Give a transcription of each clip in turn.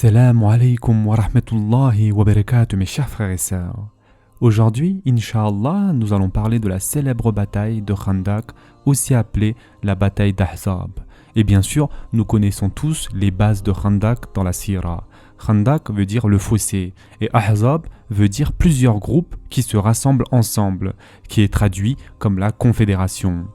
Assalamu alaikum wa rahmatullahi wa barakatuh mes chers frères et sœurs. Aujourd'hui, Inch'Allah, nous allons parler de la célèbre bataille de Khandak, aussi appelée la bataille d'Ahzab. Et bien sûr, nous connaissons tous les bases de Khandak dans la Sira. Khandak veut dire le fossé et Ahzab veut dire plusieurs groupes qui se rassemblent ensemble, qui est traduit comme la confédération.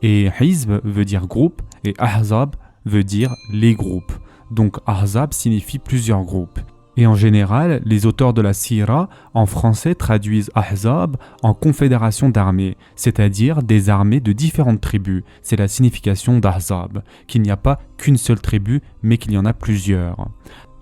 Et Hizb veut dire groupe et Ahzab veut dire les groupes. Donc Ahzab signifie plusieurs groupes. Et en général, les auteurs de la Sira en français traduisent Ahzab en confédération d'armées, c'est-à-dire des armées de différentes tribus. C'est la signification d'Ahzab, qu'il n'y a pas qu'une seule tribu, mais qu'il y en a plusieurs.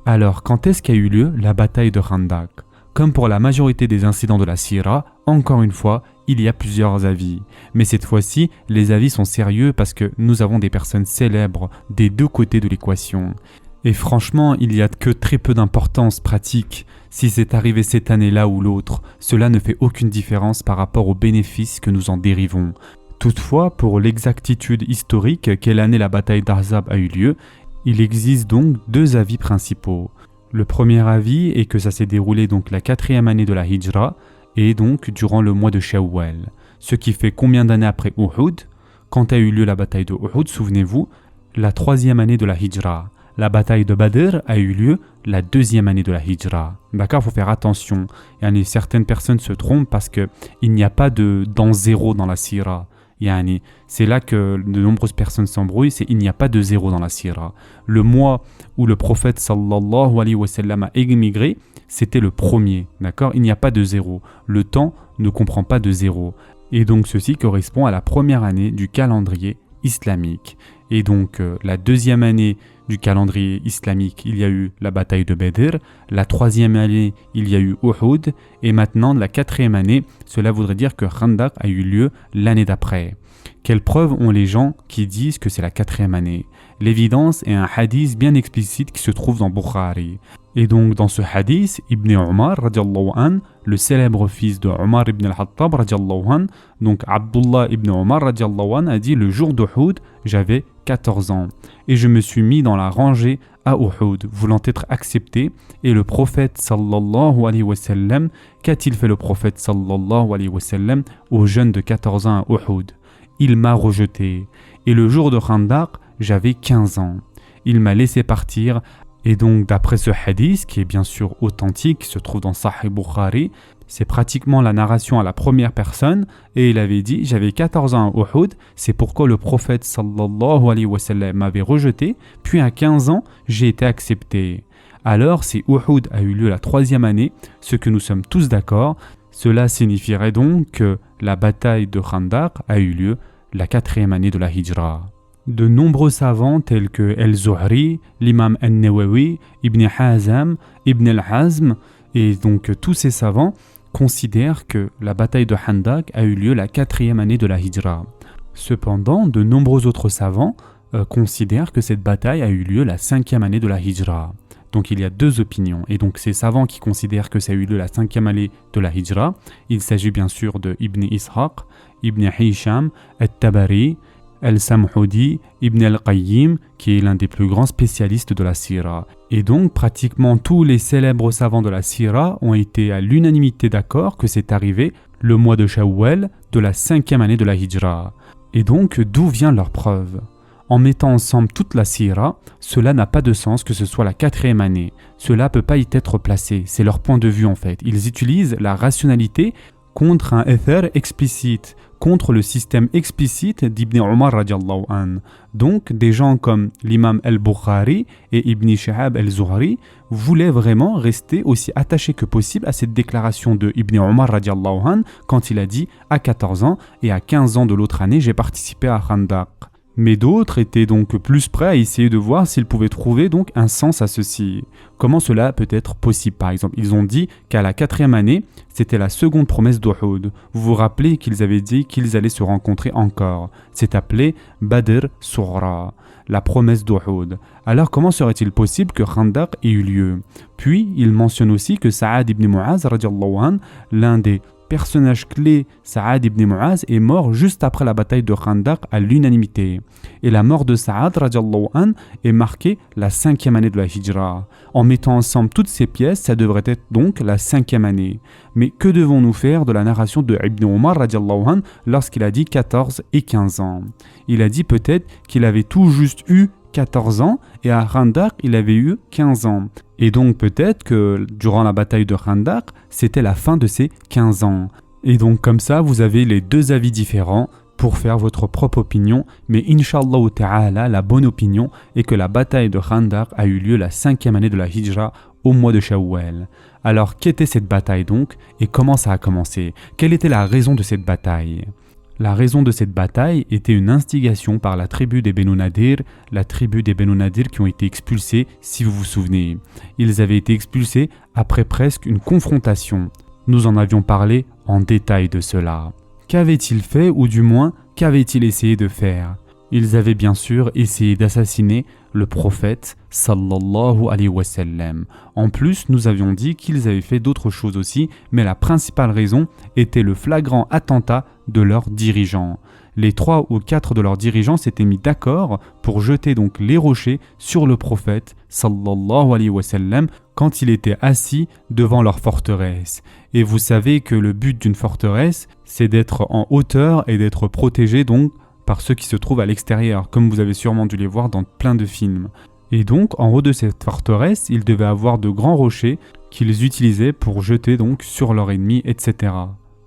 Alors, quand est-ce qu'a eu lieu la bataille de Khandak ? Comme pour la majorité des incidents de la Sira, encore une fois, il y a plusieurs avis. Mais cette fois-ci, les avis sont sérieux parce que nous avons des personnes célèbres des deux côtés de l'équation. Et franchement, il n'y a que très peu d'importance pratique. Si c'est arrivé cette année-là ou l'autre, cela ne fait aucune différence par rapport aux bénéfices que nous en dérivons. Toutefois, pour l'exactitude historique, quelle année la bataille d'Ahzab a eu lieu, il existe donc deux avis principaux. Le premier avis est que ça s'est déroulé donc la 4e année de la Hijra et donc durant le mois de Shawwal. Ce qui fait combien d'années après Uhud ? Quand a eu lieu la bataille de Uhud, souvenez-vous, la 3e année de la Hijra. La bataille de Badr a eu lieu la 2e année de la Hijra. D'accord, il faut faire attention. Certaines personnes se trompent parce qu'il n'y a pas d'an zéro dans la Sira. C'est là que de nombreuses personnes s'embrouillent, il n'y a pas de zéro dans la Sira. Le mois où le prophète sallallahu alayhi wa sallam a émigré, c'était le premier, d'accord ? Il n'y a pas de zéro. Le temps ne comprend pas de zéro. Et donc ceci correspond à la première année du calendrier islamique. Et donc la 2e année du calendrier islamique, il y a eu la bataille de Badr, la 3e année, il y a eu Uhud, et maintenant la 4e année, cela voudrait dire que Khandak a eu lieu l'année d'après. Quelles preuves ont les gens qui disent que c'est la 4e année ? L'évidence est un hadith bien explicite qui se trouve dans Bukhari. Et donc dans ce hadith, Ibn Umar, radiallahu an, le célèbre fils de Umar ibn al-Hattab, radiallahu an, donc Abdullah ibn Umar, radiallahu an, a dit: le jour d'Uhud, j'avais 14 ans et je me suis mis dans la rangée à Uhud, voulant être accepté. Et le prophète sallallahu alayhi wa sallam, qu'a-t-il fait le prophète sallallahu alayhi wa sallam au jeune de 14 ans à Uhud ? Il m'a rejeté. Et le jour de Khandak, j'avais 15 ans. Il m'a laissé partir. Et donc d'après ce hadith, qui est bien sûr authentique, qui se trouve dans Sahih Bukhari, c'est pratiquement la narration à la première personne, et il avait dit: j'avais 14 ans à Uhud, c'est pourquoi le prophète sallallahu alayhi wa sallam m'avait rejeté, puis à 15 ans, j'ai été accepté. Alors si Uhud a eu lieu la 3e année, ce que nous sommes tous d'accord, cela signifierait donc que la bataille de Khandak a eu lieu la 4e année de la Hijra. De nombreux savants tels que Al-Zuhri, l'imam An-Nawawi, Ibn Hazm, Ibn al-Hazm, et donc tous ces savants considèrent que la bataille de Khandak a eu lieu la 4e année de la Hijra. Cependant, de nombreux autres savants considèrent que cette bataille a eu lieu la 5e année de la Hijra. Donc il y a deux opinions. Et donc ces savants qui considèrent que ça a eu lieu la 5e année de la Hijra, il s'agit bien sûr de Ibn Ishaq, Ibn Hisham, At-Tabari, Al-Samhudi, Ibn al-Qayyim, qui est l'un des plus grands spécialistes de la Sira. Et donc, pratiquement tous les célèbres savants de la Sira ont été à l'unanimité d'accord que c'est arrivé le mois de Shawwal de la 5e année de la Hijra. Et donc, d'où vient leur preuve ? En mettant ensemble toute la Sira, cela n'a pas de sens que ce soit la 4e année. Cela ne peut pas y être placé, c'est leur point de vue en fait. Ils utilisent la rationalité contre un ether explicite, contre le système explicite d'Ibn Umar radiallahu an. Donc, des gens comme l'imam al-Bukhari et Ibn Shihab al-Zuhri voulaient vraiment rester aussi attachés que possible à cette déclaration de Ibn Umar radiallahu an quand il a dit « à 14 ans et à 15 ans de l'autre année, j'ai participé à Khandak ». Mais d'autres étaient donc plus prêts à essayer de voir s'ils pouvaient trouver donc un sens à ceci. Comment cela peut être possible ? Par exemple, ils ont dit qu'à la 4e année, c'était la seconde promesse d'Uhud. Vous vous rappelez qu'ils avaient dit qu'ils allaient se rencontrer encore. C'est appelé Badr Sughra, la promesse d'Uhud. Alors comment serait-il possible que Khandak ait eu lieu ? Puis, ils mentionnent aussi que Saad ibn Mu'az, radiallahu an, l'un des personnage clé, Saad ibn Mu'az, est mort juste après la bataille de Khandaq à l'unanimité. Et la mort de Saad radiallahu an est marquée la 5e année de la Hijra. En mettant ensemble toutes ces pièces, ça devrait être donc la 5e année. Mais que devons-nous faire de la narration de Ibn Omar radiallahu an lorsqu'il a dit 14 et 15 ans? Il a dit peut-être qu'il avait tout juste eu 14 ans et à Khandaq, il avait eu 15 ans. Et donc peut-être que durant la bataille de Khandaq, c'était la fin de ses 15 ans. Et donc comme ça, vous avez les deux avis différents pour faire votre propre opinion. Mais Inch'Allah ta'ala, la bonne opinion est que la bataille de Khandaq a eu lieu la 5e année de la Hijra au mois de Shawwal. Alors qu'était cette bataille donc et comment ça a commencé? Quelle était la raison de cette bataille? La raison de cette bataille était une instigation par la tribu des Benu Nadir, la tribu des Benu Nadir qui ont été expulsés, si vous vous souvenez. Ils avaient été expulsés après presque une confrontation. Nous en avions parlé en détail de cela. Qu'avaient-ils fait ou du moins qu'avaient-ils essayé de faire? Ils avaient bien sûr essayé d'assassiner le prophète sallallahu alayhi wa sallam. En plus, nous avions dit qu'ils avaient fait d'autres choses aussi, mais la principale raison était le flagrant attentat de leurs dirigeants. Les 3 ou 4 de leurs dirigeants s'étaient mis d'accord pour jeter donc les rochers sur le prophète sallallahu alayhi wa sallam quand il était assis devant leur forteresse. Et vous savez que le but d'une forteresse, c'est d'être en hauteur et d'être protégé donc par ceux qui se trouvent à l'extérieur, comme vous avez sûrement dû les voir dans plein de films. Et donc, en haut de cette forteresse, ils devaient avoir de grands rochers qu'ils utilisaient pour jeter donc sur leur ennemi, etc.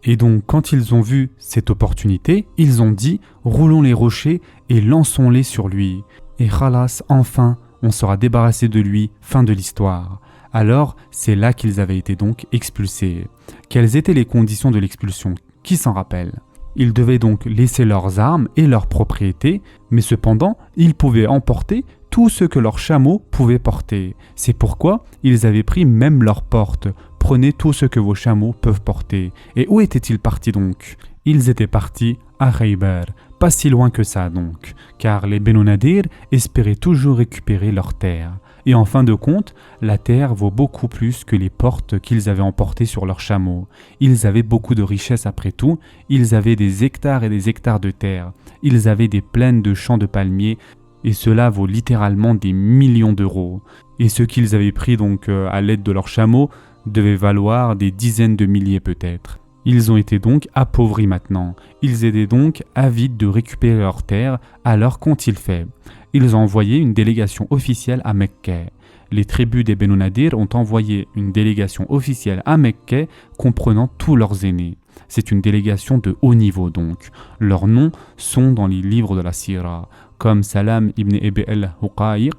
Et donc, quand ils ont vu cette opportunité, ils ont dit « Roulons les rochers et lançons-les sur lui. Et khalas, enfin, on sera débarrassé de lui, fin de l'histoire. » Alors, c'est là qu'ils avaient été donc expulsés. Quelles étaient les conditions de l'expulsion? Qui s'en rappelle? Ils devaient donc laisser leurs armes et leurs propriétés, mais cependant, ils pouvaient emporter tout ce que leurs chameaux pouvaient porter. C'est pourquoi ils avaient pris même leurs portes. Prenez tout ce que vos chameaux peuvent porter. Et où étaient-ils partis donc? Ils étaient partis à Khaybar, pas si loin que ça donc, car les Benu Nadir espéraient toujours récupérer leurs terres. Et en fin de compte, la terre vaut beaucoup plus que les portes qu'ils avaient emportées sur leurs chameaux. Ils avaient beaucoup de richesses après tout, ils avaient des hectares et des hectares de terre, ils avaient des plaines de champs de palmiers, et cela vaut littéralement des millions d'euros. Et ce qu'ils avaient pris donc à l'aide de leurs chameaux devait valoir des dizaines de milliers peut-être. Ils ont été donc appauvris maintenant. Ils étaient donc avides de récupérer leurs terres, alors qu'ont-ils fait? Ils ont envoyé une délégation officielle à Mecca. Les tribus des Benu Nadir ont envoyé une délégation officielle à Mecca comprenant tous leurs aînés. C'est une délégation de haut niveau donc. Leurs noms sont dans les livres de la Sira, comme Salam ibn Abi al-Huqaïq,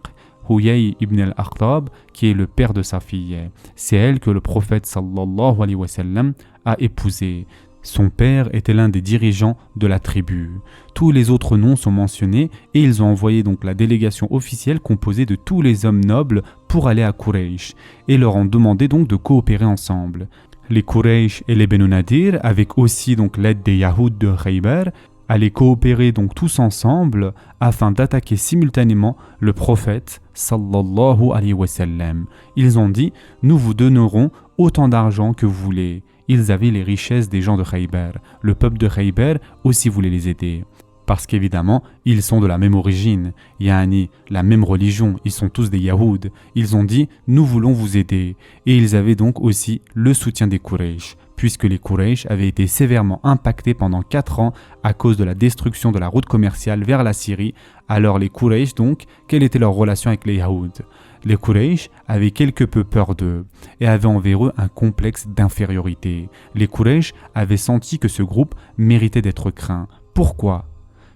Huyay ibn al-Akhtab, qui est le père de sa fille. C'est elle que le prophète sallallahu alayhi wa sallam a épousée. Son père était l'un des dirigeants de la tribu. Tous les autres noms sont mentionnés et ils ont envoyé donc la délégation officielle composée de tous les hommes nobles pour aller à Quraysh et leur ont demandé donc de coopérer ensemble. Les Quraysh et les Benu Nadir, avec aussi donc l'aide des Yahoud de Khaybar, allaient coopérer donc tous ensemble afin d'attaquer simultanément le prophète sallallahu alayhi wa sallam. Ils ont dit « Nous vous donnerons autant d'argent que vous voulez ». Ils avaient les richesses des gens de Khaybar. Le peuple de Khaybar aussi voulait les aider. Parce qu'évidemment, ils sont de la même origine, yani la même religion, ils sont tous des Yahoud. Ils ont dit « Nous voulons vous aider ». Et ils avaient donc aussi le soutien des Quraysh, puisque les Quraysh avaient été sévèrement impactés pendant 4 ans à cause de la destruction de la route commerciale vers la Syrie. Alors les Quraysh donc, quelle était leur relation avec les Yahoud? Les Quraysh avaient quelque peu peur d'eux et avaient envers eux un complexe d'infériorité. Les Quraysh avaient senti que ce groupe méritait d'être craint. Pourquoi?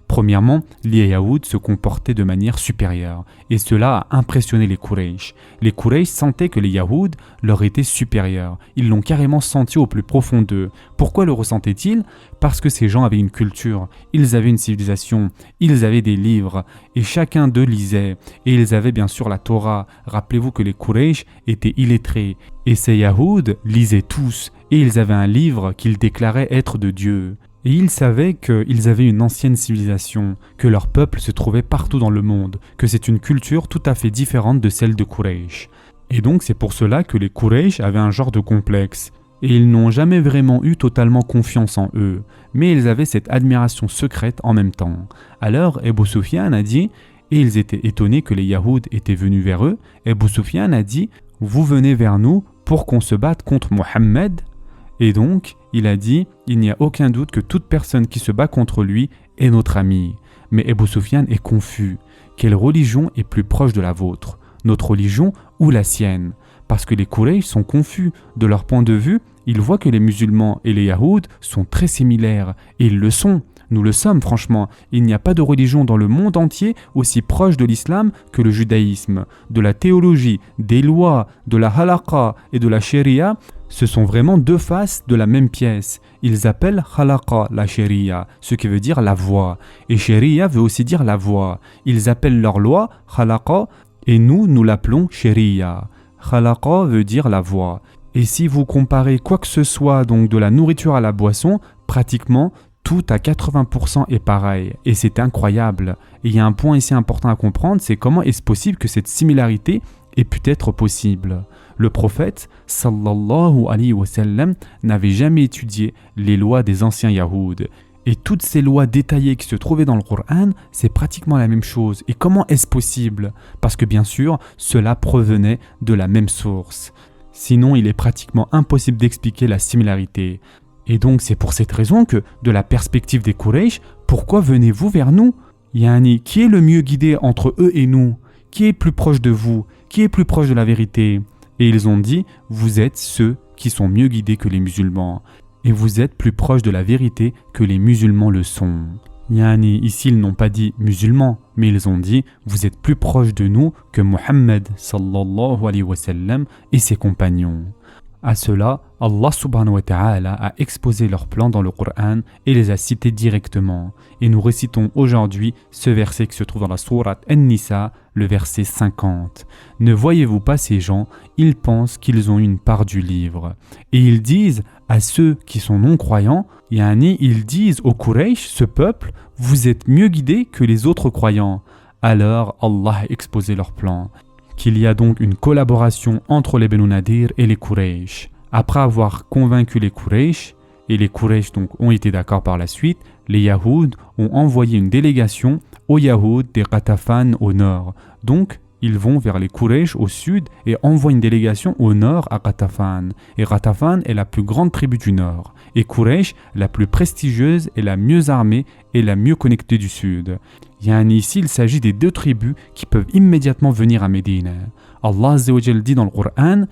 Premièrement, les Yahoud se comportaient de manière supérieure et cela a impressionné les Quraysh. Les Quraysh sentaient que les Yahoud leur étaient supérieurs. Ils l'ont carrément senti au plus profond d'eux. Pourquoi le ressentaient-ils? Parce que ces gens avaient une culture, ils avaient une civilisation, ils avaient des livres et chacun d'eux lisait. Et ils avaient bien sûr la Torah. Rappelez-vous que les Quraysh étaient illettrés et ces Yahoud lisaient tous et ils avaient un livre qu'ils déclaraient être de Dieu. Et ils savaient qu'ils avaient une ancienne civilisation, que leur peuple se trouvait partout dans le monde, que c'est une culture tout à fait différente de celle de Quraysh. Et donc c'est pour cela que les Quraysh avaient un genre de complexe. et ils n'ont jamais vraiment eu totalement confiance en eux, mais ils avaient cette admiration secrète en même temps. Alors Abu Sufyan a dit, et ils étaient étonnés que les Yahoud étaient venus vers eux, Abu Sufyan a dit, vous venez vers nous pour qu'on se batte contre Mohammed. Et donc, il a dit, il n'y a aucun doute que toute personne qui se bat contre lui est notre ami. Mais Abu Sufyan est confus. Quelle religion est plus proche de la vôtre, notre religion ou la sienne? Parce que les Quraysh sont confus. De leur point de vue, ils voient que les musulmans et les Yahoud sont très similaires. Et ils le sont. Nous le sommes franchement. Il n'y a pas de religion dans le monde entier aussi proche de l'islam que le judaïsme. De la théologie, des lois, de la halaqa et de la sharia, ce sont vraiment deux faces de la même pièce. Ils appellent halaqa la sharia, ce qui veut dire la voie. Et sharia veut aussi dire la voie. Ils appellent leur loi halaqa et nous l'appelons sharia. Halaqa veut dire la voie. Et si vous comparez quoi que ce soit donc de la nourriture à la boisson, pratiquement tout à 80% est pareil, et c'est incroyable. Et il y a un point ici important à comprendre, c'est comment est-ce possible que cette similarité ait pu être possible. Le prophète, sallallahu alayhi wa sallam, n'avait jamais étudié les lois des anciens Yahoud. Et toutes ces lois détaillées qui se trouvaient dans le Coran, c'est pratiquement la même chose. Et comment est-ce possible? Parce que bien sûr, cela provenait de la même source. Sinon, il est pratiquement impossible d'expliquer la similarité. Et donc c'est pour cette raison que, de la perspective des Quraysh, pourquoi venez-vous vers nous? Yani, qui est le mieux guidé entre eux et nous? Qui est plus proche de vous? Qui est plus proche de la vérité? Et ils ont dit, vous êtes ceux qui sont mieux guidés que les musulmans. Et vous êtes plus proche de la vérité que les musulmans le sont. Yani, ici ils n'ont pas dit musulmans, mais ils ont dit, vous êtes plus proche de nous que Mohammed sallallahu alayhi wa sallam et ses compagnons. À cela, Allah subhanahu wa ta'ala a exposé leurs plans dans le Coran et les a cités directement. Et nous récitons aujourd'hui ce verset qui se trouve dans la sourate An-Nisa, le verset 50. Ne voyez-vous pas ces gens? Ils pensent qu'ils ont une part du livre. Et ils disent à ceux qui sont non-croyants, ils disent aux Quraysh, ce peuple, vous êtes mieux guidés que les autres croyants. Alors Allah a exposé leurs plans. Qu'il y a donc une collaboration entre les Banu Nadir et les Quraysh. Après avoir convaincu les Quraysh, et les Quraysh donc ont été d'accord par la suite, les Yahoud ont envoyé une délégation aux Yahoud des Ghatafan au nord. Donc, ils vont vers les Quraysh au sud et envoient une délégation au nord à Ghatafan. Et Ghatafan est la plus grande tribu du nord. Et Quraysh, la plus prestigieuse et la mieux armée et la mieux connectée du sud. Ici, il s'agit des deux tribus qui peuvent immédiatement venir à Médine. Allah Azza wa Jal dit dans le Coran,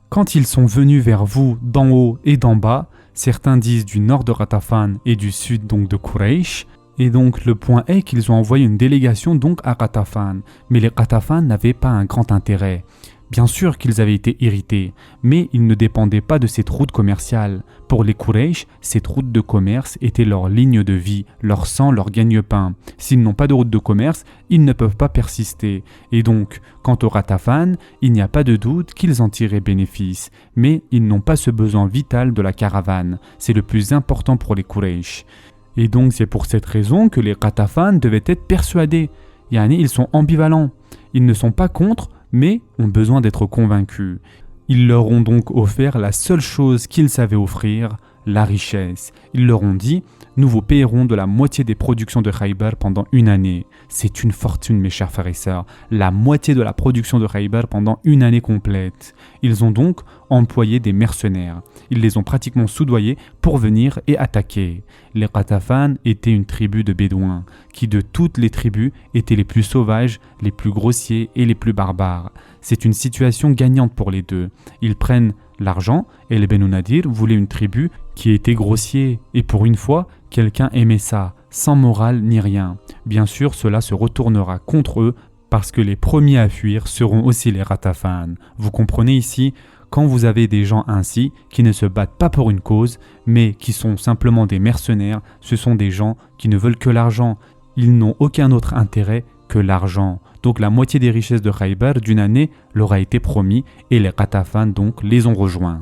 quand ils sont venus vers vous d'en haut et d'en bas, certains disent du nord de Ghatafan et du sud donc de Quraysh, et donc le point est qu'ils ont envoyé une délégation donc à Ghatafan, mais les Ghatafan n'avaient pas un grand intérêt. Bien sûr qu'ils avaient été irrités, mais ils ne dépendaient pas de cette route commerciale. Pour les Quraysh, cette route de commerce était leur ligne de vie, leur sang, leur gagne-pain. S'ils n'ont pas de route de commerce, ils ne peuvent pas persister. Et donc, quant aux Ghatafan, il n'y a pas de doute qu'ils en tiraient bénéfice. Mais ils n'ont pas ce besoin vital de la caravane. C'est le plus important pour les Quraysh. Et donc c'est pour cette raison que les Ghatafan devaient être persuadés. Ils sont ambivalents. Ils ne sont pas contre, mais ont besoin d'être convaincus. Ils leur ont donc offert la seule chose qu'ils savaient offrir, la richesse. Ils leur ont dit, nous vous payerons de la moitié des productions de Khaybar pendant une année. C'est une fortune, mes chers frères et sœurs, la moitié de la production de Khaybar pendant une année complète. Ils ont donc employé des mercenaires. Ils les ont pratiquement soudoyés pour venir et attaquer. Les Ghatafan étaient une tribu de bédouins, qui de toutes les tribus étaient les plus sauvages, les plus grossiers et les plus barbares. C'est une situation gagnante pour les deux. Ils prennent l'argent et les Banu Nadir voulaient une tribu qui était grossier. Et pour une fois, quelqu'un aimait ça, sans morale ni rien. Bien sûr, cela se retournera contre eux parce que les premiers à fuir seront aussi les Ghatafan. Vous comprenez ici, quand vous avez des gens ainsi qui ne se battent pas pour une cause, mais qui sont simplement des mercenaires, ce sont des gens qui ne veulent que l'argent. Ils n'ont aucun autre intérêt que l'argent. Donc la moitié des richesses de Khaybar d'une année leur a été promis et les Ghatafan donc les ont rejoints.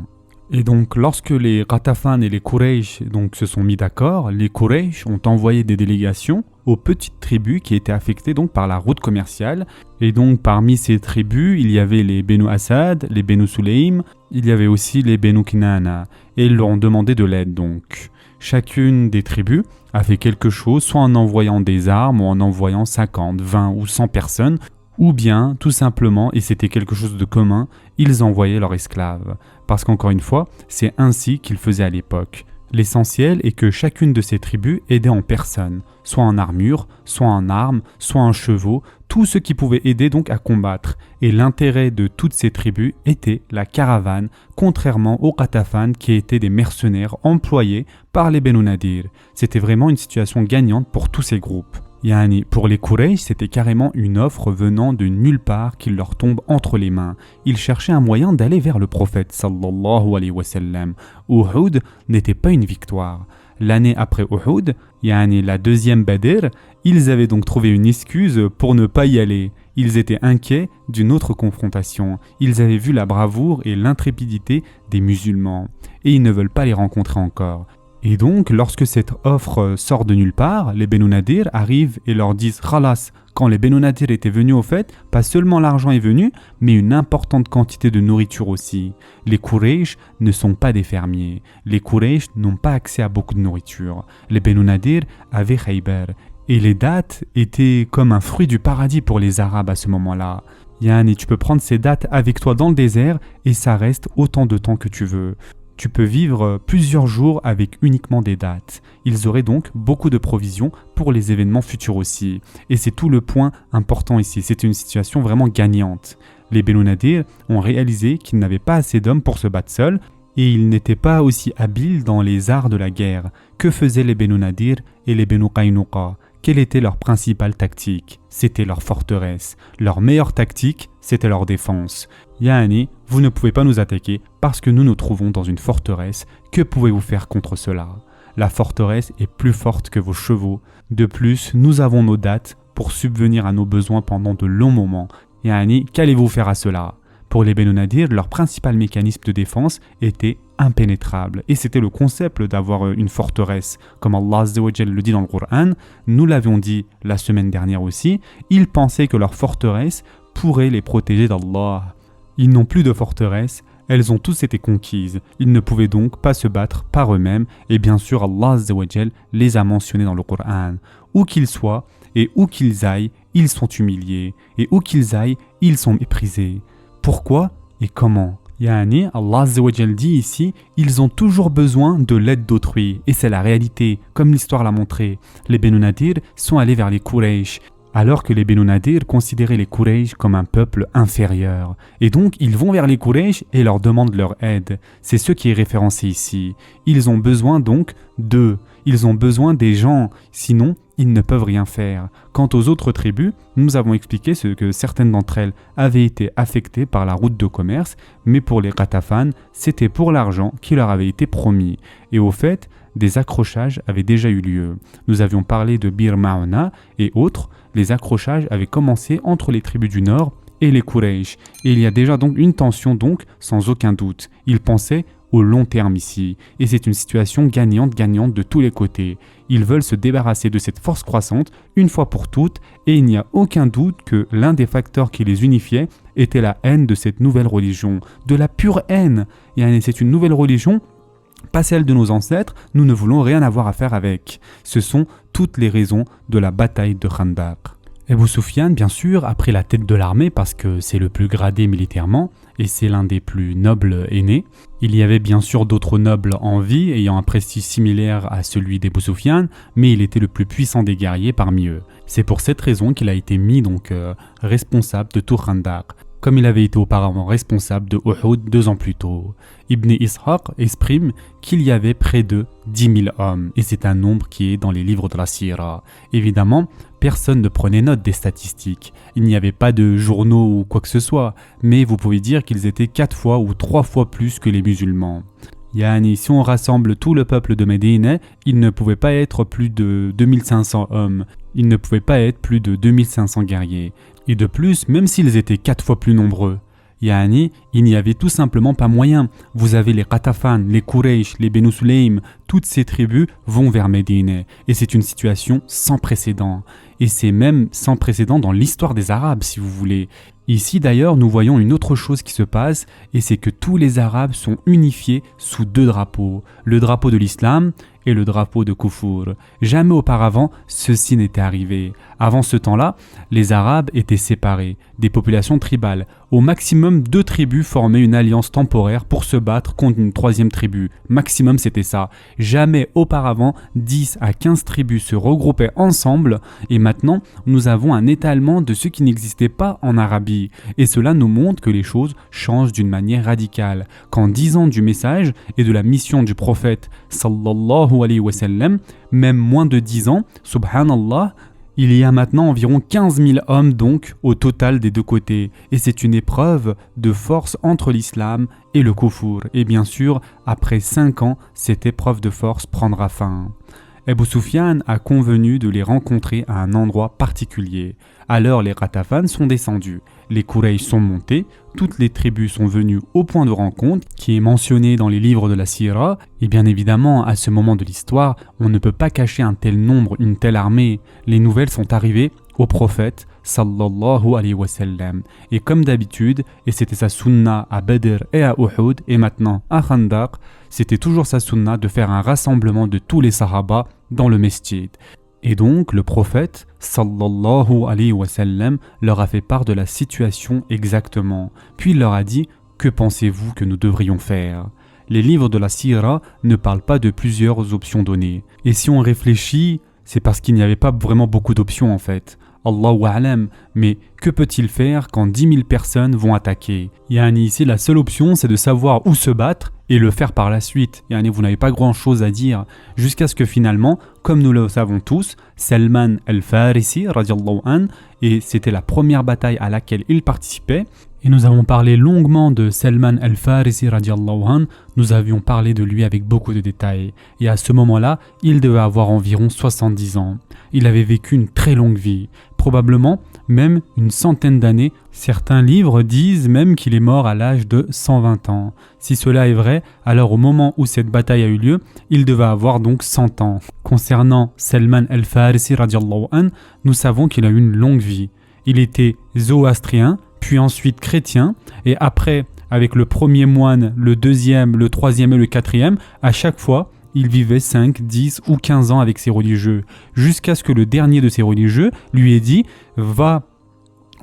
Et donc lorsque les Ghatafan et les Quraysh donc se sont mis d'accord, les Quraysh ont envoyé des délégations aux petites tribus qui étaient affectées donc par la route commerciale. Et donc parmi ces tribus, il y avait les Benu Asad, les Benu Sulaym, il y avait aussi les Benu Kinana, et ils leur ont demandé de l'aide donc. Chacune des tribus a fait quelque chose, soit en envoyant des armes, ou en envoyant 50, 20 ou 100 personnes, ou bien, tout simplement, et c'était quelque chose de commun, ils envoyaient leurs esclaves. Parce qu'encore une fois, c'est ainsi qu'ils faisaient à l'époque. L'essentiel est que chacune de ces tribus aidait en personne, soit en armure, soit en armes, soit en chevaux, tout ce qui pouvait aider donc à combattre. Et l'intérêt de toutes ces tribus était la caravane, contrairement aux Ghatafan qui étaient des mercenaires employés par les Benu Nadir. C'était vraiment une situation gagnante pour tous ces groupes. Yani, pour les Quraysh, c'était carrément une offre venant de nulle part qui leur tombe entre les mains. Ils cherchaient un moyen d'aller vers le prophète sallallahu alayhi wa sallam. Uhud n'était pas une victoire. L'année après Uhud, yani la deuxième Badr, ils avaient donc trouvé une excuse pour ne pas y aller. Ils étaient inquiets d'une autre confrontation. Ils avaient vu la bravoure et l'intrépidité des musulmans. Et ils ne veulent pas les rencontrer encore. Et donc, lorsque cette offre sort de nulle part, les Benu Nadir arrivent et leur disent « Khalas ». Quand les Benu Nadir étaient venus au fait, pas seulement l'argent est venu, mais une importante quantité de nourriture aussi. Les Quraysh ne sont pas des fermiers. Les Quraysh n'ont pas accès à beaucoup de nourriture. Les Benu Nadir avaient Khaybar. Et les dattes étaient comme un fruit du paradis pour les Arabes à ce moment-là. Yani, tu peux prendre ces dattes avec toi dans le désert et ça reste autant de temps que tu veux. Tu peux vivre plusieurs jours avec uniquement des dattes. Ils auraient donc beaucoup de provisions pour les événements futurs aussi. Et c'est tout le point important ici. C'est une situation vraiment gagnante. Les Benu Nadir ont réalisé qu'ils n'avaient pas assez d'hommes pour se battre seuls et ils n'étaient pas aussi habiles dans les arts de la guerre. Que faisaient les Benu Nadir et les Benu Qaynuqa ? Quelle était leur principale tactique ? C'était leur forteresse. Leur meilleure tactique, c'était leur défense. Yani, vous ne pouvez pas nous attaquer parce que nous nous trouvons dans une forteresse. Que pouvez-vous faire contre cela ? La forteresse est plus forte que vos chevaux. De plus, nous avons nos dattes pour subvenir à nos besoins pendant de longs moments. Yani, qu'allez-vous faire à cela ? Pour les Benu Nadir, leur principal mécanisme de défense était impénétrable. Et c'était le concept d'avoir une forteresse. Comme Allah Azza wa Jalla le dit dans le Coran, nous l'avions dit la semaine dernière aussi, ils pensaient que leur forteresse pourrait les protéger d'Allah. Ils n'ont plus de forteresse, elles ont tous été conquises. Ils ne pouvaient donc pas se battre par eux-mêmes. Et bien sûr, Allah Azza wa Jalla les a mentionnés dans le Coran. Où qu'ils soient et où qu'ils aillent, ils sont humiliés. Et où qu'ils aillent, ils sont méprisés. Pourquoi et comment ? Yani, Allah Azza wa Jal dit ici, ils ont toujours besoin de l'aide d'autrui. Et c'est la réalité, comme l'histoire l'a montré. Les Benu Nadir sont allés vers les Quraysh, alors que les Benu Nadir considéraient les Quraysh comme un peuple inférieur. Et donc, ils vont vers les Quraysh et leur demandent leur aide. C'est ce qui est référencé ici. Ils ont besoin donc d'eux. Ils ont besoin des gens, sinon ils ne peuvent rien faire. Quant aux autres tribus, nous avons expliqué que certaines d'entre elles avaient été affectées par la route de commerce, mais pour les Ghatafan, c'était pour l'argent qui leur avait été promis. Et au fait, des accrochages avaient déjà eu lieu. Nous avions parlé de Bir Ma'una et autres. Les accrochages avaient commencé entre les tribus du Nord et les Quraysh. Et il y a déjà donc une tension sans aucun doute. Ils pensaient au long terme ici. Et c'est une situation gagnante de tous les côtés. Ils veulent se débarrasser de cette force croissante une fois pour toutes et il n'y a aucun doute que l'un des facteurs qui les unifiait était la haine de cette nouvelle religion. De la pure haine. Et c'est une nouvelle religion, pas celle de nos ancêtres, nous ne voulons rien avoir à faire avec. Ce sont toutes les raisons de la bataille de Khandaq. Abu Sufyan, bien sûr, a pris la tête de l'armée parce que c'est le plus gradé militairement et c'est l'un des plus nobles aînés. Il y avait bien sûr d'autres nobles en vie ayant un prestige similaire à celui d'Abu Sufyan, mais il était le plus puissant des guerriers parmi eux. C'est pour cette raison qu'il a été mis responsable de tout Khandaq, comme il avait été auparavant responsable de Uhud 2 ans plus tôt. Ibn Ishaq exprime qu'il y avait près de 10 000 hommes, et c'est un nombre qui est dans les livres de la Sira. Évidemment, personne ne prenait note des statistiques. Il n'y avait pas de journaux ou quoi que ce soit, mais vous pouvez dire qu'ils étaient 4 fois ou 3 fois plus que les musulmans. Yani, si on rassemble tout le peuple de Médine, il ne pouvait pas être plus de 2500 hommes. Il ne pouvait pas être plus de 2500 guerriers. Et de plus, même s'ils étaient 4 fois plus nombreux, yani, il n'y avait tout simplement pas moyen. Vous avez les Ghatafan, les Quraysh, les Benu Sulaym, toutes ces tribus vont vers Médine. Et c'est une situation sans précédent. Et c'est même sans précédent dans l'histoire des Arabes, si vous voulez. Ici d'ailleurs, nous voyons une autre chose qui se passe, et c'est que tous les Arabes sont unifiés sous deux drapeaux, le drapeau de l'islam et le drapeau de Kufur. Jamais auparavant, ceci n'était arrivé. Avant ce temps-là, les Arabes étaient séparés, des populations tribales. Au maximum, 2 tribus formaient une alliance temporaire pour se battre contre une 3e tribu. Maximum, c'était ça. Jamais auparavant, 10 à 15 tribus se regroupaient ensemble, et maintenant, nous avons un étalement de ce qui n'existait pas en Arabie. Et cela nous montre que les choses changent d'une manière radicale. Qu'en 10 ans du message et de la mission du prophète, sallallahu alayhi wa sallam, même moins de 10 ans, subhanallah, il y a maintenant environ 15 000 hommes donc au total des deux côtés, et c'est une épreuve de force entre l'islam et le kufur. Et bien sûr, après 5 ans, cette épreuve de force prendra fin. Abu Sufyan a convenu de les rencontrer à un endroit particulier. Alors les Ghatafan sont descendus, les Quraysh sont montés, toutes les tribus sont venues au point de rencontre qui est mentionné dans les livres de la Sira, et bien évidemment à ce moment de l'histoire, on ne peut pas cacher un tel nombre, une telle armée. Les nouvelles sont arrivées au prophète sallallahu alayhi wa sallam. Et comme d'habitude, et c'était sa sunna à Badr et à Uhud, et maintenant à Khandaq, c'était toujours sa sunna de faire un rassemblement de tous les sahaba dans le mesjid. Et donc le prophète sallallahu alayhi wa sallam leur a fait part de la situation exactement. Puis il leur a dit « Que pensez-vous que nous devrions faire ?» Les livres de la Sira ne parlent pas de plusieurs options données. Et si on réfléchit, c'est parce qu'il n'y avait pas vraiment beaucoup d'options en fait. Allahu a'lam, mais que peut-il faire quand 10 000 personnes vont attaquer? Ici, la seule option, c'est de savoir où se battre et le faire par la suite. Vous n'avez pas grand-chose à dire, jusqu'à ce que finalement, comme nous le savons tous, Salman al-Farisi, radiallahu anh, et c'était la première bataille à laquelle il participait, et nous avons parlé longuement de Salman al-Farisi, radiallahu anh, nous avions parlé de lui avec beaucoup de détails, et à ce moment-là, il devait avoir environ 70 ans. Il avait vécu une très longue vie, probablement même une centaine d'années. Certains livres disent même qu'il est mort à l'âge de 120 ans. Si cela est vrai, alors au moment où cette bataille a eu lieu, il devait avoir donc 100 ans. Concernant Salman al-Farisi radiallahu anh, nous savons qu'il a eu une longue vie. Il était zoroastrien, puis ensuite chrétien, et après, avec le premier moine, le deuxième, le troisième et le quatrième, à chaque fois, il vivait 5, 10 ou 15 ans avec ses religieux, jusqu'à ce que le dernier de ses religieux lui ait dit « Va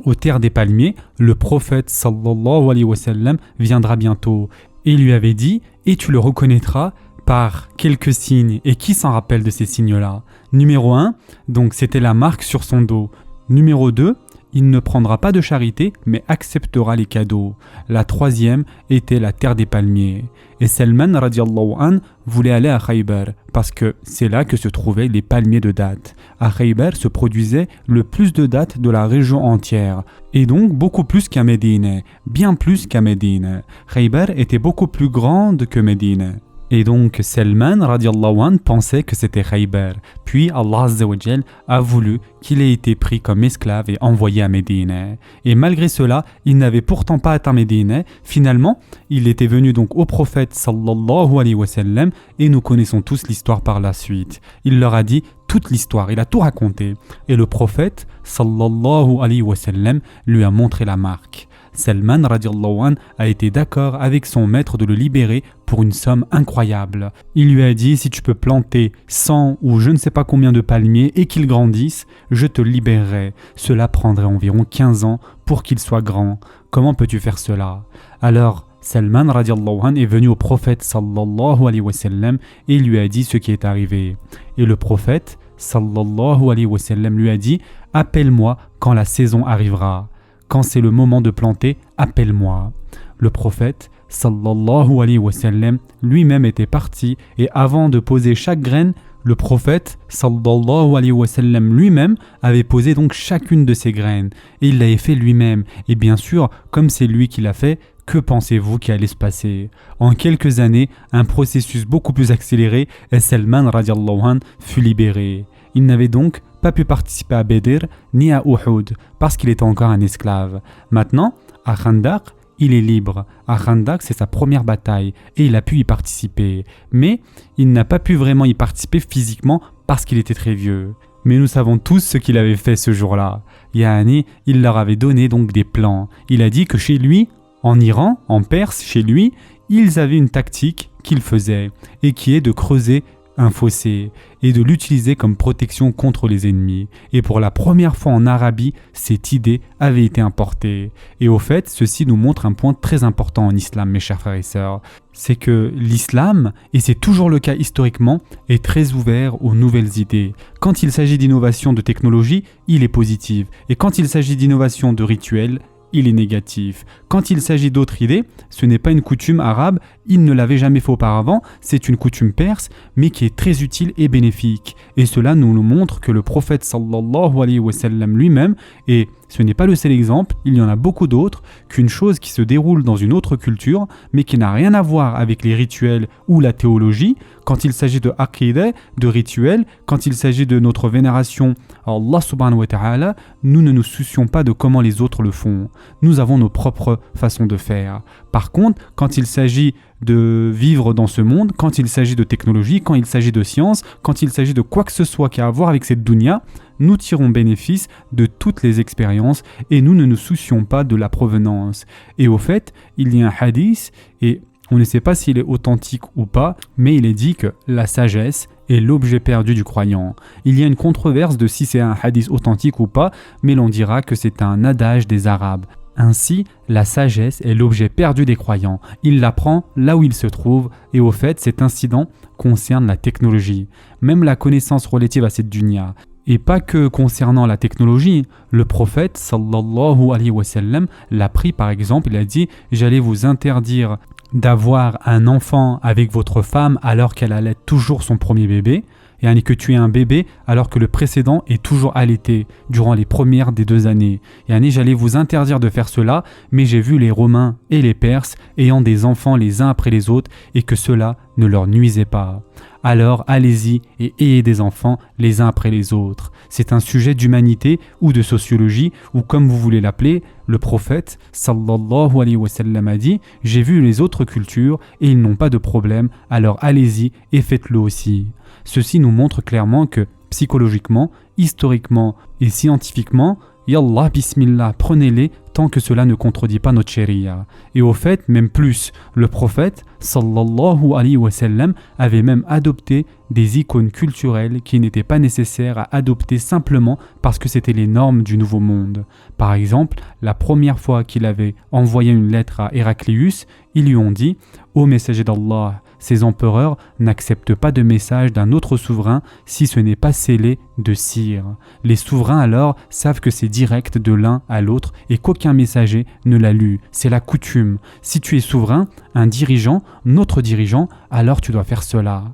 aux terres des palmiers, le prophète sallallahu alayhi wa sallam viendra bientôt. » Et il lui avait dit « Et tu le reconnaîtras par quelques signes. » Et qui s'en rappelle de ces signes-là? Numéro 1, donc c'était la marque sur son dos. Numéro 2, il ne prendra pas de charité, mais acceptera les cadeaux. La troisième était la terre des palmiers. Et Salman radiallahu anh voulait aller à Khaybar, parce que c'est là que se trouvaient les palmiers de dattes. À Khaybar se produisait le plus de dattes de la région entière, et donc beaucoup plus qu'à Médine, bien plus qu'à Médine. Khaybar était beaucoup plus grande que Médine. Et donc Salman radiallahu anh pensait que c'était Khaybar. Puis Allah Azza wa Jal a voulu qu'il ait été pris comme esclave et envoyé à Médine. Et malgré cela, il n'avait pourtant pas atteint Médine. Finalement, il était venu donc au prophète sallallahu alayhi wa sallam, et nous connaissons tous l'histoire par la suite. Il leur a dit toute l'histoire, il a tout raconté. Et le prophète sallallahu alayhi wa sallam lui a montré la marque. Salman radiallahu anh a été d'accord avec son maître de le libérer pour une somme incroyable. Il lui a dit « Si tu peux planter 100 ou je ne sais pas combien de palmiers et qu'ils grandissent, je te libérerai. Cela prendrait environ 15 ans pour qu'ils soient grands. Comment peux-tu faire cela ?» Alors Salman radiallahu anh est venu au prophète sallallahu alayhi wa sallam et il lui a dit ce qui est arrivé. Et le prophète sallallahu alayhi wa sallam lui a dit « Appelle-moi quand la saison arrivera. Quand c'est le moment de planter, appelle-moi. » Le prophète, sallallahu alayhi wa sallam, lui-même était parti, et avant de poser chaque graine, le prophète, sallallahu alayhi wa sallam, lui-même avait posé donc chacune de ces graines. Et il l'avait fait lui-même. Et bien sûr, comme c'est lui qui l'a fait, que pensez-vous qui allait se passer? En quelques années, un processus beaucoup plus accéléré, et Salman radiallahu anh fut libéré. Il n'avait donc pas pu participer à Badr ni à Uhud parce qu'il était encore un esclave. Maintenant, à Khandaq, il est libre. À Khandaq, c'est sa première bataille et il a pu y participer. Mais il n'a pas pu vraiment y participer physiquement parce qu'il était très vieux. Mais nous savons tous ce qu'il avait fait ce jour-là. Yani, il leur avait donné donc des plans. Il a dit que chez lui, en Iran, en Perse, chez lui, ils avaient une tactique qu'ils faisaient et qui est de creuser un fossé et de l'utiliser comme protection contre les ennemis. Et pour la première fois en Arabie, cette idée avait été importée. Et au fait, ceci nous montre un point très important en islam, mes chers frères et sœurs. C'est que l'islam, et c'est toujours le cas historiquement, est très ouvert aux nouvelles idées. Quand il s'agit d'innovation de technologie, il est positif. Et quand il s'agit d'innovation de rituels, il est négatif. Quand il s'agit d'autres idées, ce n'est pas une coutume arabe, il ne l'avait jamais fait auparavant, c'est une coutume perse, mais qui est très utile et bénéfique. Et cela nous le montre que le prophète sallallahu alayhi wa sallam lui-même, et ce n'est pas le seul exemple, il y en a beaucoup d'autres, qu'une chose qui se déroule dans une autre culture, mais qui n'a rien à voir avec les rituels ou la théologie, quand il s'agit de aqidah, de rituels, quand il s'agit de notre vénération à Allah subhanahu wa ta'ala, nous ne nous soucions pas de comment les autres le font. Nous avons nos propres façons de faire. Par contre, quand il s'agit de vivre dans ce monde, quand il s'agit de technologie, quand il s'agit de science, quand il s'agit de quoi que ce soit qui a à voir avec cette dunya, nous tirons bénéfice de toutes les expériences et nous ne nous soucions pas de la provenance. Et au fait, il y a un hadith, et on ne sait pas s'il est authentique ou pas, mais il est dit que la sagesse est l'objet perdu du croyant. Il y a une controverse de si c'est un hadith authentique ou pas, mais l'on dira que c'est un adage des Arabes. Ainsi, la sagesse est l'objet perdu des croyants. Il l'apprend là où il se trouve, et au fait, cet incident concerne la technologie, même la connaissance relative à cette dunya. Et pas que concernant la technologie, le prophète sallallahu alayhi wa sallam l'a pris par exemple, il a dit « J'allais vous interdire d'avoir un enfant avec votre femme alors qu'elle allait toujours son premier bébé, et que tu aies un bébé alors que le précédent est toujours allaité durant les premières des 2 années. Et j'allais vous interdire de faire cela, mais j'ai vu les Romains et les Perses ayant des enfants les uns après les autres et que cela ne leur nuisait pas. Alors allez-y et ayez des enfants les uns après les autres. C'est un sujet d'humanité ou de sociologie, ou comme vous voulez l'appeler, le prophète sallallahu alayhi wa sallam a dit « J'ai vu les autres cultures et ils n'ont pas de problème, alors allez-y et faites-le aussi ». Ceci nous montre clairement que psychologiquement, historiquement et scientifiquement, Yallah, bismillah, prenez-les tant que cela ne contredit pas notre sharia. Et au fait, même plus, le prophète, sallallahu alayhi wa sallam, avait même adopté des icônes culturelles qui n'étaient pas nécessaires à adopter simplement parce que c'était les normes du nouveau monde. Par exemple, la première fois qu'il avait envoyé une lettre à Héraclius, ils lui ont dit « Ô messager d'Allah, ces empereurs n'acceptent pas de message d'un autre souverain si ce n'est pas scellé de cire. Les souverains alors savent que c'est direct de l'un à l'autre et qu'aucun messager ne l'a lu. C'est la coutume. Si tu es souverain, un dirigeant, notre dirigeant, alors tu dois faire cela. »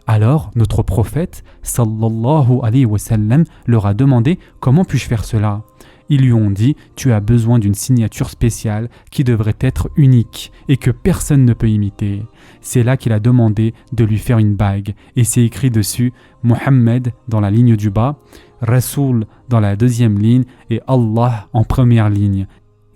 Alors notre prophète, sallallahu alayhi wa sallam, leur a demandé « Comment puis-je faire cela ?» Ils lui ont dit « Tu as besoin d'une signature spéciale qui devrait être unique et que personne ne peut imiter. » C'est là qu'il a demandé de lui faire une bague et c'est écrit dessus « Mohammed » dans la ligne du bas, « Rasoul » dans la deuxième ligne et « Allah » en première ligne.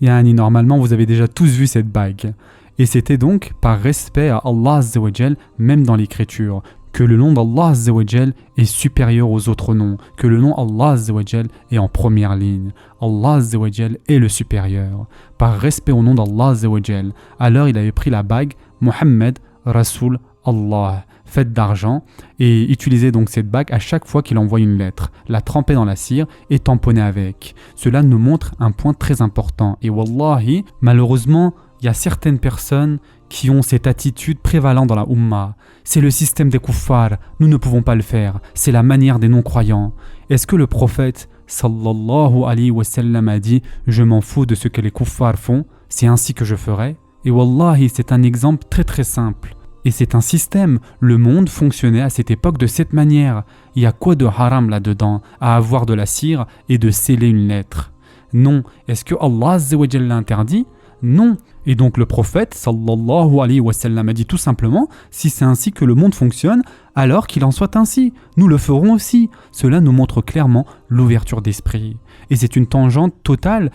Yani, normalement, vous avez déjà tous vu cette bague. Et c'était donc par respect à Allah Azza wa Jal, même dans l'écriture, que le nom d'Allah Azza wa Jal est supérieur aux autres noms, que le nom Allah Azza wa Jal est en première ligne. Allah Azza wa Jal est le supérieur. Par respect au nom d'Allah Azza wa Jal, alors il avait pris la bague Mohammed Rasoul Allah, faite d'argent, et utilisait donc cette bague à chaque fois qu'il envoie une lettre, la trempait dans la cire et tamponnait avec. Cela nous montre un point très important. Et wallahi, malheureusement, il y a certaines personnes qui ont cette attitude prévalente dans la Ummah. C'est le système des kuffars, nous ne pouvons pas le faire. C'est la manière des non-croyants. Est-ce que le prophète sallallahu alayhi wa sallam a dit « Je m'en fous de ce que les kuffars font, c'est ainsi que je ferai » Et wallahi, c'est un exemple très très simple. Et c'est un système. Le monde fonctionnait à cette époque de cette manière. Il y a quoi de haram là-dedans à avoir de la cire et de sceller une lettre? Non. Est-ce que Allah Azza wa Jalla l'a interdit? Non. Et donc le prophète sallallahu alayhi wa sallam a dit tout simplement, si c'est ainsi que le monde fonctionne, alors qu'il en soit ainsi, nous le ferons aussi. Cela nous montre clairement l'ouverture d'esprit. Et c'est une tangente totale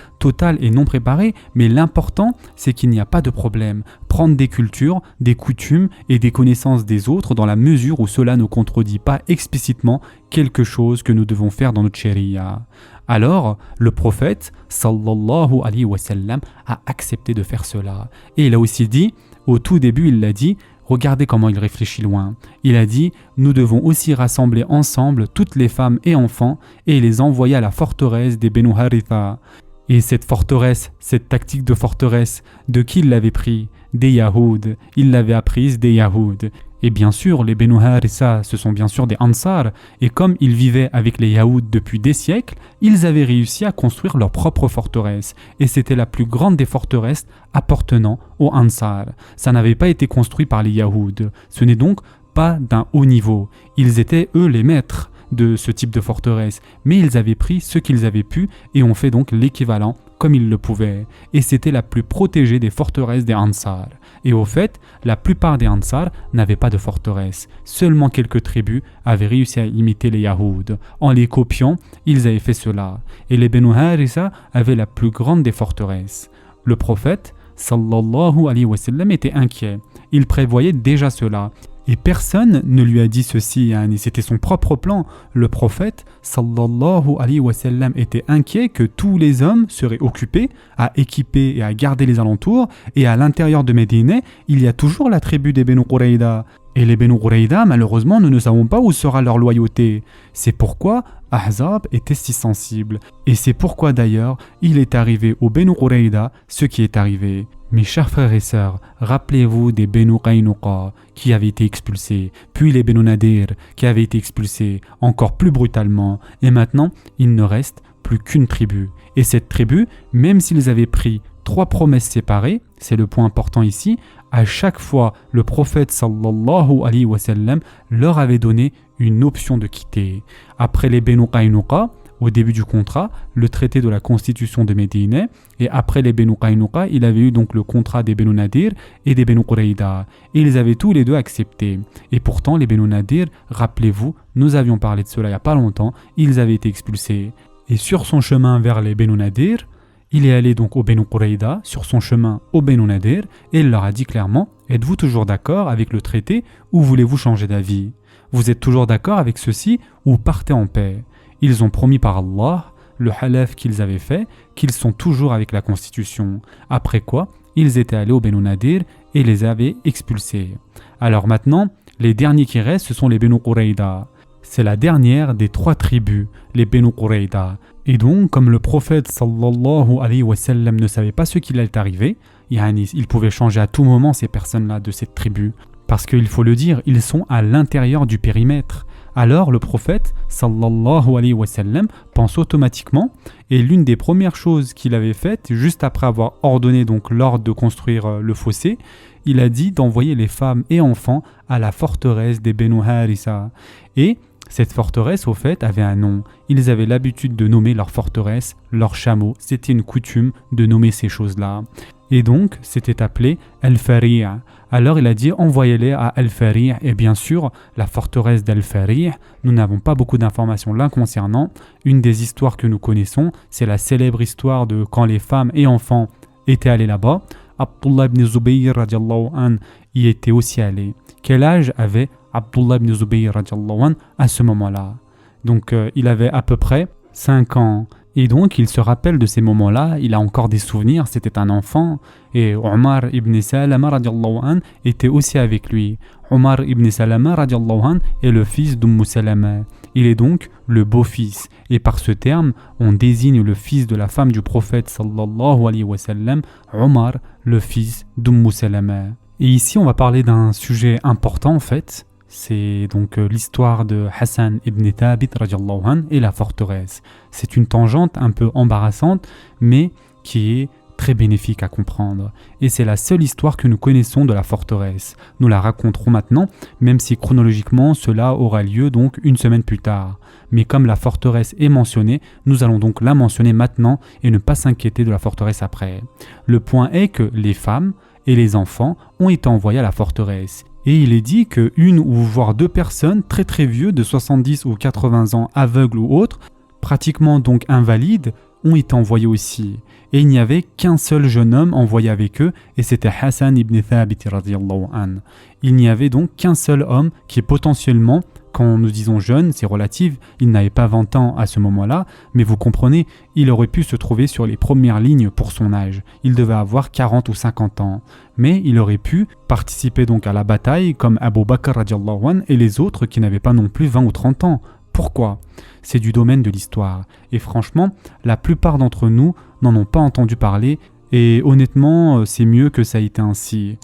et non préparée, mais l'important, c'est qu'il n'y a pas de problème. Prendre des cultures, des coutumes et des connaissances des autres dans la mesure où cela ne contredit pas explicitement quelque chose que nous devons faire dans notre sharia. Alors, le prophète, sallallahu alayhi wa sallam, a accepté de faire cela. Et il a aussi dit, au tout début, il l'a dit, regardez comment il réfléchit loin. Il a dit, nous devons aussi rassembler ensemble toutes les femmes et enfants et les envoyer à la forteresse des Benu Haritha. Et cette forteresse, cette tactique de forteresse, de qui il l'avait pris? Des Yahoud. Il l'avait apprise des Yahoud. Et bien sûr, les Benu Haritha, ce sont bien sûr des Ansar, et comme ils vivaient avec les Yahoud depuis des siècles, ils avaient réussi à construire leur propre forteresse, et c'était la plus grande des forteresses appartenant aux Ansar. Ça n'avait pas été construit par les Yahoud, ce n'est donc pas d'un haut niveau. Ils étaient eux les maîtres de ce type de forteresse, mais ils avaient pris ce qu'ils avaient pu et ont fait donc l'équivalent comme ils le pouvaient. Et c'était la plus protégée des forteresses des Ansar. Et au fait, la plupart des Ansar n'avaient pas de forteresse. Seulement quelques tribus avaient réussi à imiter les Yahoud. En les copiant, ils avaient fait cela. Et les Benu Haritha avaient la plus grande des forteresses. Le prophète, sallallahu alayhi wa sallam, était inquiet. Il prévoyait déjà cela. Et personne ne lui a dit ceci, c'était son propre plan. Le prophète, sallallahu alayhi wa sallam, était inquiet que tous les hommes seraient occupés à équiper et à garder les alentours, et à l'intérieur de Médine, il y a toujours la tribu des Benu Qurayda. Et les Benu Qurayda, malheureusement, nous ne savons pas où sera leur loyauté. C'est pourquoi Ahzab était si sensible. Et c'est pourquoi d'ailleurs, il est arrivé aux Benu Qurayda ce qui est arrivé. Mes chers frères et sœurs, rappelez-vous des Benu Qaynuqa qui avaient été expulsés, puis les Benu Nadir qui avaient été expulsés encore plus brutalement, et maintenant il ne reste plus qu'une tribu. Et cette tribu, même s'ils avaient pris 3 promesses séparées, c'est le point important ici, à chaque fois le prophète sallallahu alayhi wa sallam leur avait donné une option de quitter. Après les Benu Qaynuqa, au début du contrat, le traité de la constitution de Médine, et après les Benu Qaynuqa, il avait eu donc le contrat des Benu Nadir et des Benu Qurayda. Et ils avaient tous les deux accepté. Et pourtant, les Benu Nadir, rappelez-vous, nous avions parlé de cela il n'y a pas longtemps, ils avaient été expulsés. Et sur son chemin vers les Benu Nadir, il est allé donc au Benu Qurayda, sur son chemin au Benu Nadir, et il leur a dit clairement, êtes-vous toujours d'accord avec le traité ou voulez-vous changer d'avis? Vous êtes toujours d'accord avec ceci ou partez en paix? Ils ont promis par Allah, le halaf qu'ils avaient fait, qu'ils sont toujours avec la constitution. Après quoi, ils étaient allés au Benu Nadir et les avaient expulsés. Alors maintenant, les derniers qui restent, ce sont les Benu Qurayda. C'est la dernière des 3 tribus, les Benu Qurayda. Et donc, comme le prophète sallallahu alayhi wa sallam ne savait pas ce qu'il allait arriver, il pouvait changer à tout moment ces personnes-là de cette tribu. Parce qu'il faut le dire, ils sont à l'intérieur du périmètre. Alors le prophète, sallallahu alayhi wa sallam, pense automatiquement, et l'une des premières choses qu'il avait faites, juste après avoir ordonné donc l'ordre de construire le fossé, il a dit d'envoyer les femmes et enfants à la forteresse des Benu Haritha. Et cette forteresse, au fait, avait un nom. Ils avaient l'habitude de nommer leur forteresse, leurs chameaux. C'était une coutume de nommer ces choses-là. Et donc, c'était appelé Al-Fari'. Alors il a dit envoyez-les à Al-Fari'. Et bien sûr, la forteresse d'Al-Fari', nous n'avons pas beaucoup d'informations là concernant. Une des histoires que nous connaissons, c'est la célèbre histoire de quand les femmes et enfants étaient allés là-bas. Abdullah ibn Zubayr radiallahu an y était aussi allé. Quel âge avait Abdullah ibn Zubayr radiallahu an à ce moment-là? Donc il avait à peu près 5 ans. Et donc il se rappelle de ces moments-là, il a encore des souvenirs, c'était un enfant. Et Omar ibn Salama radiallahu an était aussi avec lui. Omar ibn Salama radiallahu an est le fils d'Umm Salama. Il est donc le beau-fils. Et par ce terme, on désigne le fils de la femme du prophète sallallahu alayhi wa sallam, Omar, le fils d'Umm Salama. Et ici on va parler d'un sujet important en fait. C'est donc l'histoire de Hassan ibn Thabit radiallahu an et la forteresse. C'est une tangente un peu embarrassante, mais qui est très bénéfique à comprendre. Et c'est la seule histoire que nous connaissons de la forteresse. Nous la raconterons maintenant, même si chronologiquement cela aura lieu donc une semaine plus tard. Mais comme la forteresse est mentionnée, nous allons donc la mentionner maintenant et ne pas s'inquiéter de la forteresse après. Le point est que les femmes et les enfants ont été envoyés à la forteresse. Et il est dit qu'une ou voire deux personnes très très vieux, de 70 ou 80 ans, aveugles ou autres, pratiquement donc invalides, ont été envoyés aussi. Et il n'y avait qu'un seul jeune homme envoyé avec eux, et c'était Hassan ibn Thabit radiyallahu anhu. Il n'y avait donc qu'un seul homme qui potentiellement, quand nous disons jeune, c'est relatif, il n'avait pas 20 ans à ce moment-là, mais vous comprenez, il aurait pu se trouver sur les premières lignes pour son âge. Il devait avoir 40 ou 50 ans. Mais il aurait pu participer donc à la bataille comme Abu Bakr radiyallahu anhu et les autres qui n'avaient pas non plus 20 ou 30 ans. Pourquoi ? C'est du domaine de l'histoire. Et franchement, la plupart d'entre nous n'en ont pas entendu parler. Et honnêtement, c'est mieux que ça ait été ainsi.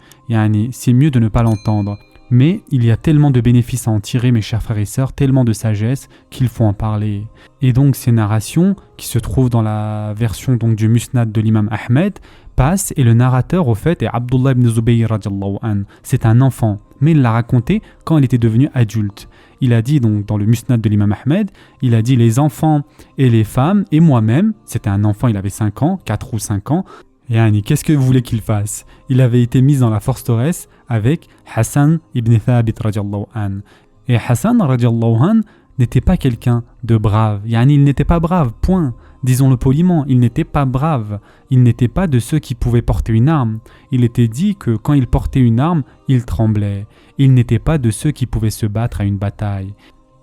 C'est mieux de ne pas l'entendre. Mais il y a tellement de bénéfices à en tirer, mes chers frères et sœurs, tellement de sagesse qu'il faut en parler. Et donc ces narrations, qui se trouvent dans la version donc du Musnad de l'imam Ahmed, passent et le narrateur au fait est Abdullah ibn Zubayr radiyallahu anhu. C'est un enfant, mais il l'a raconté quand il était devenu adulte. Il a dit donc dans le Musnad de l'imam Ahmed, il a dit les enfants et les femmes et moi-même, c'était un enfant, il avait 5 ans, 4 ou 5 ans, et qu'est-ce que vous voulez qu'il fasse ? Il avait été mis dans la forteresse avec Hassan ibn Thabit radiyallahu anhu. Et Hassan radiyallahu anhu n'était pas quelqu'un de brave. Il n'était pas brave, point. Disons-le poliment, il n'était pas brave. Il n'était pas de ceux qui pouvaient porter une arme. Il était dit que quand il portait une arme, il tremblait. Il n'était pas de ceux qui pouvaient se battre à une bataille.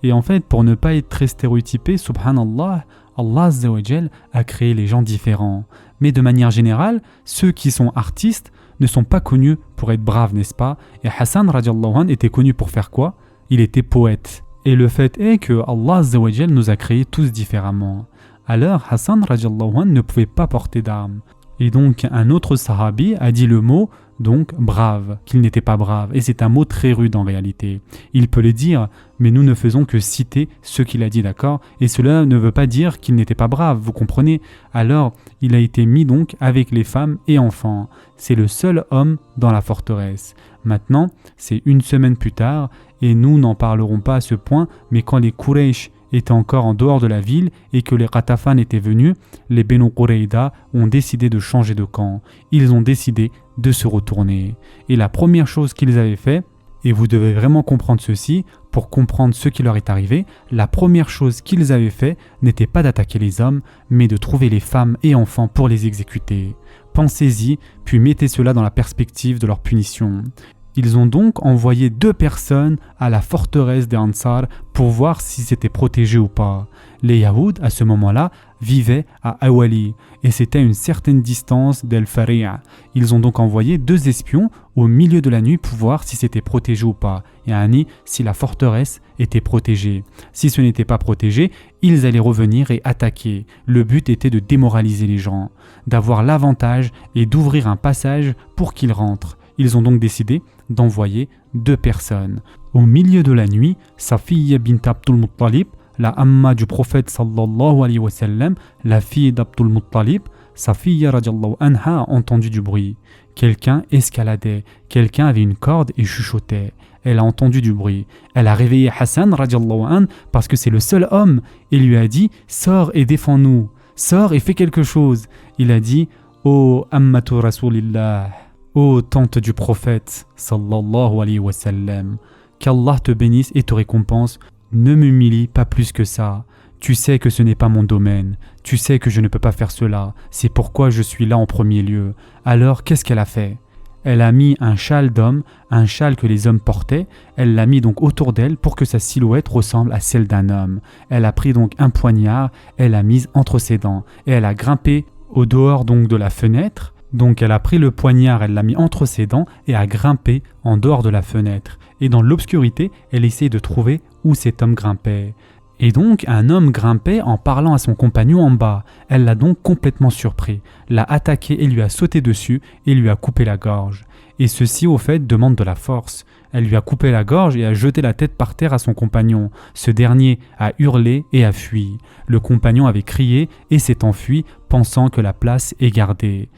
Et en fait, pour ne pas être très stéréotypé, subhanallah, Allah Azza wa Jal a créé les gens différents. Mais de manière générale, ceux qui sont artistes ne sont pas connus pour être braves, n'est-ce pas ? Et Hassan radiallahu anhu était connu pour faire quoi ? Il était poète. Et le fait est que Allah Azza wa Jal nous a créés tous différemment. Alors Hassan radiallahu anhu ne pouvait pas porter d'armes. Et donc un autre sahabi a dit le mot donc brave, qu'il n'était pas brave. Et c'est un mot très rude en réalité. Il peut le dire, mais nous ne faisons que citer ce qu'il a dit, d'accord ? Et cela ne veut pas dire qu'il n'était pas brave, vous comprenez ? Alors, il a été mis donc avec les femmes et enfants. C'est le seul homme dans la forteresse. Maintenant, c'est une semaine plus tard, et nous n'en parlerons pas à ce point, mais quand les Quraysh étaient encore en dehors de la ville et que les Ghatafan étaient venus, les Benu Qurayda ont décidé de changer de camp. Ils ont décidé de se retourner. Et la première chose qu'ils avaient fait, et vous devez vraiment comprendre ceci, pour comprendre ce qui leur est arrivé, la première chose qu'ils avaient fait n'était pas d'attaquer les hommes, mais de trouver les femmes et enfants pour les exécuter. Pensez-y, puis mettez cela dans la perspective de leur punition. Ils ont donc envoyé 2 personnes à la forteresse des Ansar pour voir si c'était protégé ou pas. Les Yaouds, à ce moment-là, vivaient à Awali et c'était à une certaine distance d'El Fari'a. Ils ont donc envoyé 2 espions au milieu de la nuit pour voir si c'était protégé ou pas, si la forteresse était protégée. Si ce n'était pas protégé, ils allaient revenir et attaquer. Le but était de démoraliser les gens, d'avoir l'avantage et d'ouvrir un passage pour qu'ils rentrent. Ils ont donc décidé d'envoyer 2 personnes. Au milieu de la nuit, Safiya bint Abdul Muttalib, la amma du prophète sallallahu alayhi wa sallam, la fille d'Abdul Muttalib, Safiya radiallahu anha a entendu du bruit. Quelqu'un escaladait, quelqu'un avait une corde et chuchotait. Elle a entendu du bruit. Elle a réveillé Hassan radiallahu anhu parce que c'est le seul homme et lui a dit « Sors et défends-nous, sors et fais quelque chose ». Il a dit « Oh ammatu rasulillah ». Ô tante du prophète, sallallahu alayhi wa sallam, qu'Allah te bénisse et te récompense, ne m'humilie pas plus que ça. Tu sais que ce n'est pas mon domaine, tu sais que je ne peux pas faire cela, c'est pourquoi je suis là en premier lieu. Alors qu'est-ce qu'elle a fait ? Elle a mis un châle d'homme, un châle que les hommes portaient, elle l'a mis donc autour d'elle pour que sa silhouette ressemble à celle d'un homme. Elle a pris donc un poignard, elle l'a mise entre ses dents et elle a grimpé au dehors donc de la fenêtre. Donc elle a pris le poignard, elle l'a mis entre ses dents et a grimpé en dehors de la fenêtre. Et dans l'obscurité, elle essayait de trouver où cet homme grimpait. Et donc un homme grimpait en parlant à son compagnon en bas. Elle l'a donc complètement surpris, l'a attaqué et lui a sauté dessus et lui a coupé la gorge. Et ceci au fait demande de la force. Elle lui a coupé la gorge et a jeté la tête par terre à son compagnon. Ce dernier a hurlé et a fui. Le compagnon avait crié et s'est enfui pensant que la place est gardée.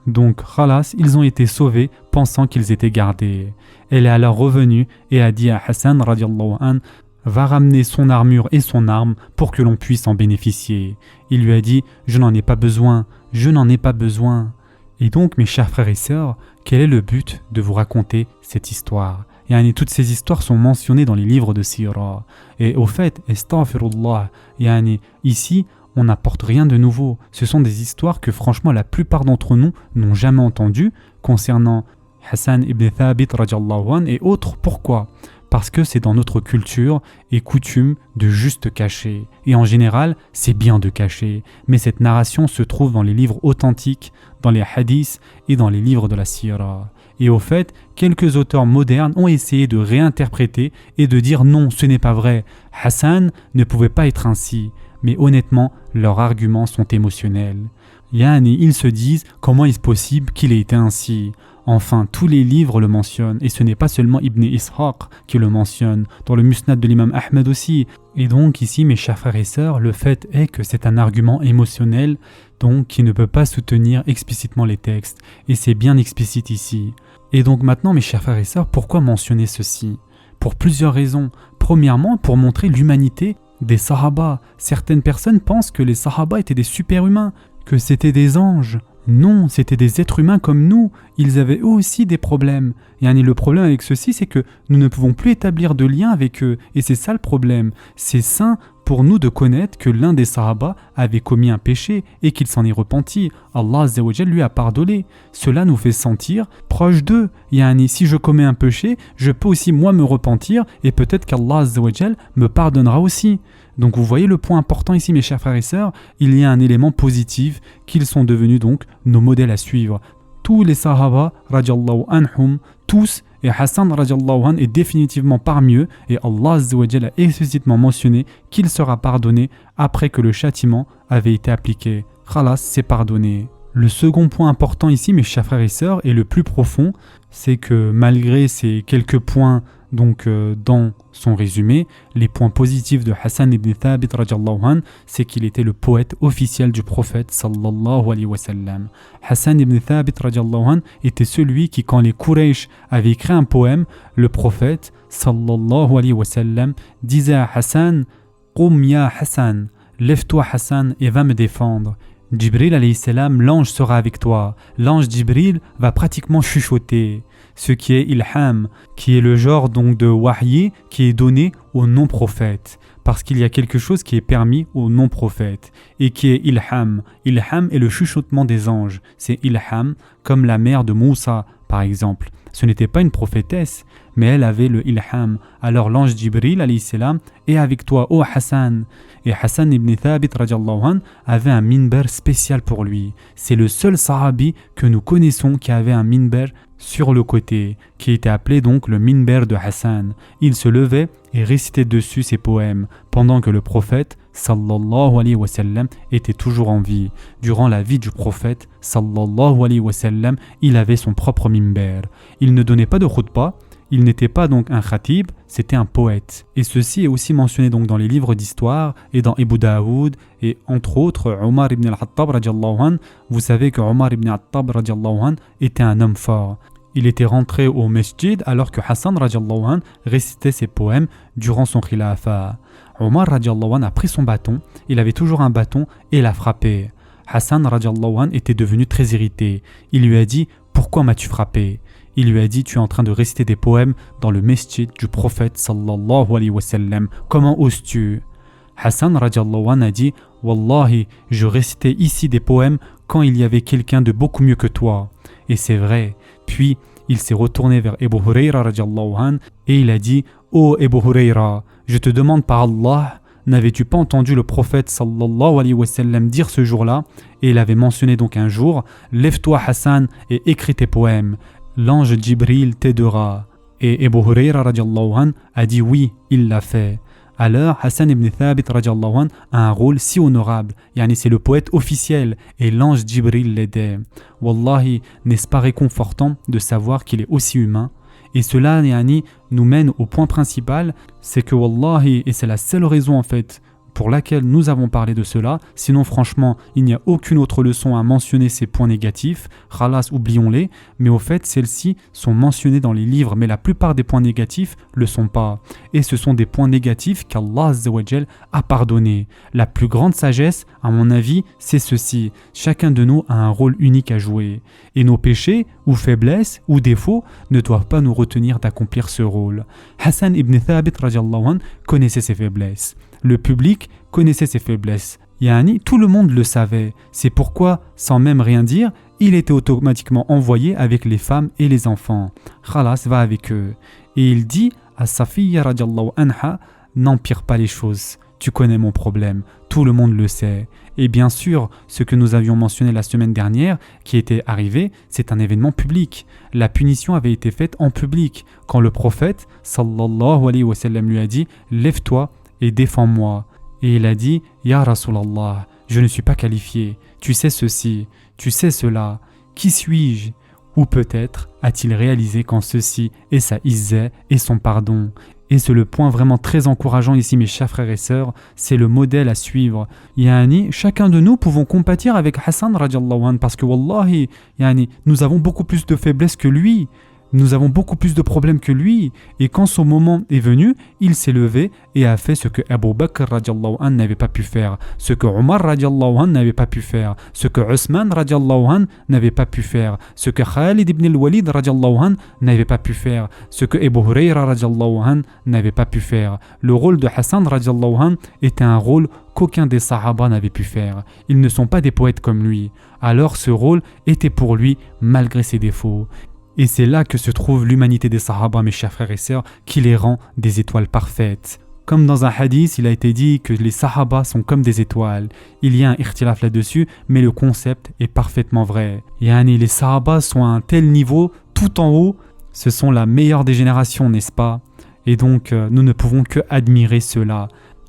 Donc, khalas, ils ont été sauvés pensant qu'ils étaient gardés. Elle est alors revenue et a dit à Hassan radiallahu anhu, va ramener son armure et son arme pour que l'on puisse en bénéficier. Il lui a dit, je n'en ai pas besoin, je n'en ai pas besoin. Et donc, mes chers frères et sœurs, quel est le but de vous raconter cette histoire ? Yani, toutes ces histoires sont mentionnées dans les livres de Sira. Et au fait, astaghfirullah, yani, ici, on n'apporte rien de nouveau. Ce sont des histoires que franchement la plupart d'entre nous n'ont jamais entendues concernant Hassan ibn Thabit radiallahu anh et autres. Pourquoi ? Parce que c'est dans notre culture et coutume de juste cacher. Et en général, c'est bien de cacher. Mais cette narration se trouve dans les livres authentiques, dans les hadiths et dans les livres de la Sira. Et au fait, quelques auteurs modernes ont essayé de réinterpréter et de dire non, ce n'est pas vrai. Hassan ne pouvait pas être ainsi. Mais honnêtement, leurs arguments sont émotionnels. Yani, ils se disent comment est-ce possible qu'il ait été ainsi. Enfin, tous les livres le mentionnent, et ce n'est pas seulement Ibn Ishaq qui le mentionne, dans le Musnad de l'imam Ahmed aussi. Et donc ici, mes chers frères et sœurs, le fait est que c'est un argument émotionnel, donc qui ne peut pas soutenir explicitement les textes, et c'est bien explicite ici. Et donc maintenant, mes chers frères et sœurs, pourquoi mentionner ceci ? Pour plusieurs raisons. Premièrement, pour montrer l'humanité des Sahaba. Certaines personnes pensent que les Sahaba étaient des super-humains, que c'était des anges. Non, c'était des êtres humains comme nous. Ils avaient eux aussi des problèmes. Et le problème avec ceci, c'est que nous ne pouvons plus établir de lien avec eux. Et c'est ça le problème. C'est sain pour nous de connaître que l'un des Sahaba avait commis un péché et qu'il s'en est repenti. Allah Azza wa Jal lui a pardonné. Cela nous fait sentir proche d'eux. Si je commets un péché, je peux aussi moi me repentir et peut-être qu'Allah Azza wa Jal me pardonnera aussi. Donc vous voyez le point important ici, mes chers frères et sœurs, il y a un élément positif qu'ils sont devenus donc nos modèles à suivre. Tous les Sahaba, radiallahu anhum, tous, et Hassan radiallahu anh est définitivement parmi eux, et Allah Azza wa Jalla a explicitement mentionné qu'il sera pardonné après que le châtiment avait été appliqué. Khalas, c'est pardonné. Le second point important ici, mes chers frères et sœurs, et le plus profond, c'est que malgré ces quelques points dans son résumé, les points positifs de Hassan ibn Thabit radiallahu anh, c'est qu'il était le poète officiel du prophète sallallahu alayhi wa sallam. Hassan ibn Thabit radiallahu anh était celui qui, quand les Quraysh avaient écrit un poème, le prophète sallallahu alayhi wa sallam disait à Hassan « Qum ya Hassan, lève-toi Hassan et va me défendre ». Jibril alayhi salam, l'ange sera avec toi. L'ange Jibril va pratiquement chuchoter. Ce qui est ilham, qui est le genre donc de wahyi qui est donné aux non-prophètes. Parce qu'il y a quelque chose qui est permis aux non-prophètes et qui est ilham. Ilham est le chuchotement des anges. C'est ilham comme la mère de Moussa par exemple. Ce n'était pas une prophétesse, mais elle avait le ilham. Alors l'ange Jibril alayhi salam est avec toi, ô Hassan. Et Hassan ibn Thabit radiallahu anh avait un minber spécial pour lui. C'est le seul sahabi que nous connaissons qui avait un minber sur le côté, qui était appelé donc le minber de Hassan. Il se levait et récitait dessus ses poèmes, pendant que le prophète sallallahu alayhi wa sallam était toujours en vie. Durant la vie du prophète sallallahu alayhi wa sallam, il avait son propre minber. Il ne donnait pas de khutbah, il n'était pas donc un khatib, c'était un poète. Et ceci est aussi mentionné donc dans les livres d'histoire et dans Abu Daoud et entre autres Omar ibn al-Khattab radiallahu anh. Vous savez que Omar ibn al-Khattab radiallahu anh était un homme fort. Il était rentré au masjid alors que Hassan radiallahu anh récitait ses poèmes durant son khilafa. Omar radiallahu anh a pris son bâton, il avait toujours un bâton et l'a frappé. Hassan radiallahu anh était devenu très irrité. Il lui a dit « Pourquoi m'as-tu frappé ?» Il lui a dit « Tu es en train de réciter des poèmes dans le masjid du prophète sallallahu alayhi wa sallam. Comment oses-tu » Hassan radiallahu anh a dit « Wallahi, je récitais ici des poèmes quand il y avait quelqu'un de beaucoup mieux que toi. » Et c'est vrai. Puis, il s'est retourné vers Abu Hurayra radiallahu anh et il a dit « Ô Abu Hurayra, je te demande par Allah, n'avais-tu pas entendu le prophète sallallahu alayhi wa sallam dire ce jour-là » Et il avait mentionné donc un jour « Lève-toi Hassan et écris tes poèmes. L'ange Jibril t'aidera. » Et Abu Hurayra radiallahu anh a dit « Oui, il l'a fait. » Alors Hassan ibn Thabit radiallahu anh a un rôle si honorable, c'est le poète officiel et l'ange Jibril l'aidait. Wallahi, n'est-ce pas réconfortant de savoir qu'il est aussi humain? Et cela nous mène au point principal, c'est que Wallahi, et c'est la seule raison en fait pour laquelle nous avons parlé de cela. Sinon, franchement, il n'y a aucune autre leçon à mentionner ces points négatifs. Khalas, oublions-les. Mais au fait, celles-ci sont mentionnées dans les livres, mais la plupart des points négatifs ne le sont pas. Et ce sont des points négatifs qu'Allah Azza wa Jal a pardonnés. La plus grande sagesse, à mon avis, c'est ceci. Chacun de nous a un rôle unique à jouer. Et nos péchés, ou faiblesses, ou défauts, ne doivent pas nous retenir d'accomplir ce rôle. Hassan ibn Thabit radiallahu anh, connaissait ses faiblesses. Le public connaissait ses faiblesses. Yani, tout le monde le savait. C'est pourquoi, sans même rien dire, il était automatiquement envoyé avec les femmes et les enfants. Khalas, va avec eux. Et il dit à Safiya radiallahu anha, n'empire pas les choses. Tu connais mon problème, tout le monde le sait. Et bien sûr, ce que nous avions mentionné la semaine dernière, qui était arrivé, c'est un événement public. La punition avait été faite en public, quand le prophète, sallallahu alayhi wa sallam, lui a dit « Lève-toi et défends-moi ». Et il a dit « Ya Rasulallah, je ne suis pas qualifié, tu sais ceci, tu sais cela, qui suis-je » Ou peut-être a-t-il réalisé qu'en ceci est sa izzah et son pardon. Et c'est le point vraiment très encourageant ici, mes chers frères et sœurs, c'est le modèle à suivre. Yani, chacun de nous pouvons compatir avec Hassan radiallahu anh, parce que wallahi, yani, nous avons beaucoup plus de faiblesses que lui. Nous avons beaucoup plus de problèmes que lui. Et quand son moment est venu, il s'est levé et a fait ce que Abu Bakr radiallahu anh n'avait pas pu faire, ce que Omar radiallahu anh n'avait pas pu faire, ce que Othman radiallahu anh n'avait pas pu faire, ce que Khalid ibn al-Walid radiallahu anh n'avait pas pu faire, ce que Abu Hurayra radiallahu anh n'avait pas pu faire. Le rôle de Hassan radiallahu anh était un rôle qu'aucun des Sahaba n'avait pu faire. Ils ne sont pas des poètes comme lui. Alors ce rôle était pour lui malgré ses défauts. Et c'est là que se trouve l'humanité des Sahaba, mes chers frères et sœurs, qui les rend des étoiles parfaites. Comme dans un hadith, il a été dit que les Sahaba sont comme des étoiles. Il y a un ikhtilaf là-dessus, mais le concept est parfaitement vrai. Yani, les Sahaba sont à un tel niveau, tout en haut, ce sont la meilleure des générations, n'est-ce pas? Et donc, nous ne pouvons que admirer cela.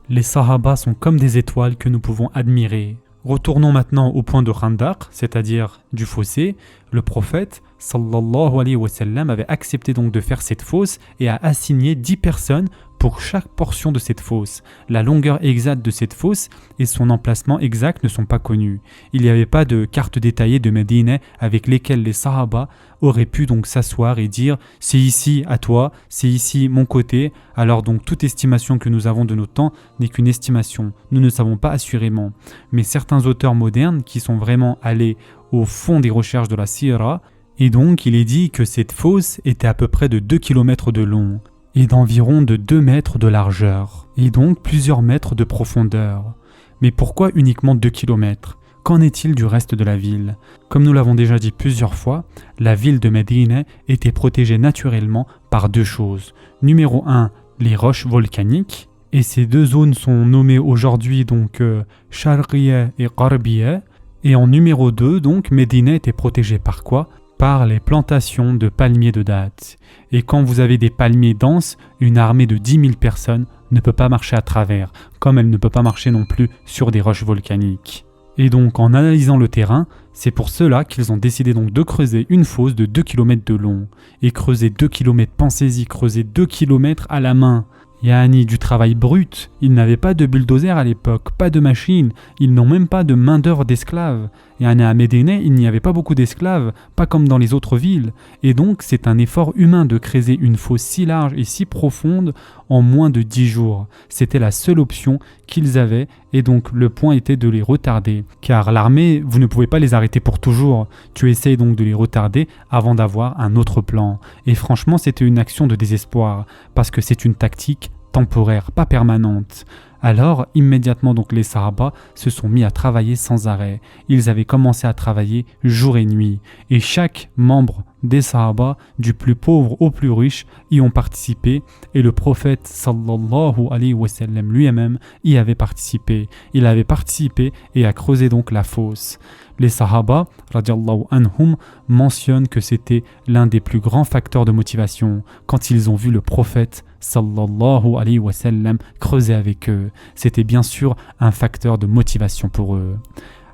Les Sahaba sont comme des étoiles que nous pouvons admirer. Retournons maintenant au point de Khandaq, c'est-à-dire du fossé. Le prophète, sallallahu alayhi wa sallam, avait accepté donc de faire cette fosse et a assigné 10 personnes pour chaque portion de cette fosse. La longueur exacte de cette fosse et son emplacement exact ne sont pas connus. Il n'y avait pas de carte détaillée de Médine avec lesquelles les Sahaba auraient pu donc s'asseoir et dire « c'est ici à toi, c'est ici mon côté ». Alors donc toute estimation que nous avons de notre temps n'est qu'une estimation. Nous ne savons pas assurément. Mais certains auteurs modernes qui sont vraiment allés au fond des recherches de la Sira, et donc il est dit que cette fosse était à peu près de 2 km de long et d'environ de 2 mètres de largeur, et donc plusieurs mètres de profondeur. Mais pourquoi uniquement 2 km? Qu'en est-il du reste de la ville? Comme nous l'avons déjà dit plusieurs fois, la ville de Médine était protégée naturellement par 2 choses. Numéro 1, les roches volcaniques, et ces 2 zones sont nommées aujourd'hui donc Sharqiya et Qarbiya. Et en numéro 2, donc, Médine était protégée par quoi? Par les plantations de palmiers de dattes. Et quand vous avez des palmiers denses, une armée de 10 000 personnes ne peut pas marcher à travers, comme elle ne peut pas marcher non plus sur des roches volcaniques. Et donc, en analysant le terrain, c'est pour cela qu'ils ont décidé donc de creuser une fosse de 2 km de long. Et creuser 2 km, pensez-y, creuser 2 km à la main. Yani du travail brut. Ils n'avaient pas de bulldozer à l'époque, pas de machine, ils n'ont même pas de main-d'œuvre d'esclaves. Yani à Médine, il n'y avait pas beaucoup d'esclaves, pas comme dans les autres villes. Et donc c'est un effort humain de creuser une fosse si large et si profonde en moins de 10 jours. C'était la seule option qu'ils avaient et donc le point était de les retarder. Car l'armée, vous ne pouvez pas les arrêter pour toujours. Tu essayes donc de les retarder avant d'avoir un autre plan. Et franchement, c'était une action de désespoir parce que c'est une tactique temporaire, pas permanente. Alors, immédiatement, donc, les Sahaba se sont mis à travailler sans arrêt. Ils avaient commencé à travailler jour et nuit. Et chaque membre des Sahaba, du plus pauvre au plus riche, y ont participé. Et le prophète, sallallahu alayhi wa sallam, lui-même, y avait participé. Il avait participé et a creusé donc la fosse. Les Sahaba, radiallahu anhum, mentionnent que c'était l'un des plus grands facteurs de motivation quand ils ont vu le prophète, sallallahu alayhi wa sallam, creuser avec eux. C'était bien sûr un facteur de motivation pour eux.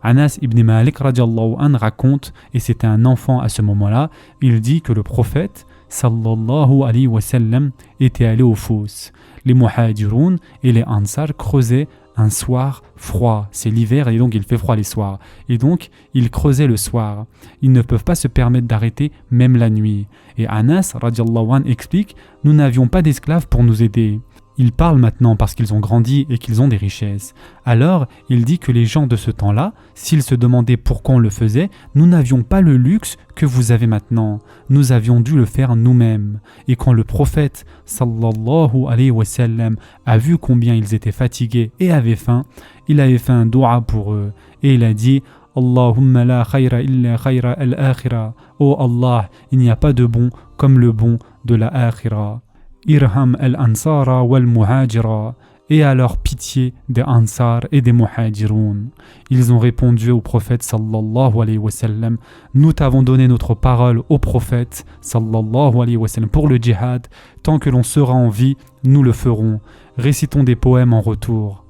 Anas ibn Malik radiallahu anh raconte, et c'était un enfant à ce moment-là, il dit que le prophète, sallallahu alayhi wa sallam, était allé aux fosses. Les muhajiroun et les ansar creusaient un soir froid. C'est l'hiver et donc il fait froid les soirs. Et donc, ils creusaient le soir. Ils ne peuvent pas se permettre d'arrêter même la nuit. Et Anas, radiallahu anh, explique, nous n'avions pas d'esclaves pour nous aider. Ils parlent maintenant parce qu'ils ont grandi et qu'ils ont des richesses. Alors, il dit que les gens de ce temps-là, s'ils se demandaient pourquoi on le faisait, nous n'avions pas le luxe que vous avez maintenant. Nous avions dû le faire nous-mêmes. Et quand le prophète, sallallahu alayhi wa sallam, a vu combien ils étaient fatigués et avaient faim, il avait fait un dua pour eux. Et il a dit, Allahumma la khayra illa khayra al-akhira. Oh Allah, il n'y a pas de bon comme le bon de la akhira. Irham al-ansara wal-muhajira, et alors pitié des ansar et des muhajiroun. Ils ont répondu au prophète sallallahu alayhi wa sallam, nous t'avons donné notre parole au prophète sallallahu alayhi wa sallam pour le djihad, tant que l'on sera en vie, nous le ferons. Récitons des poèmes en retour.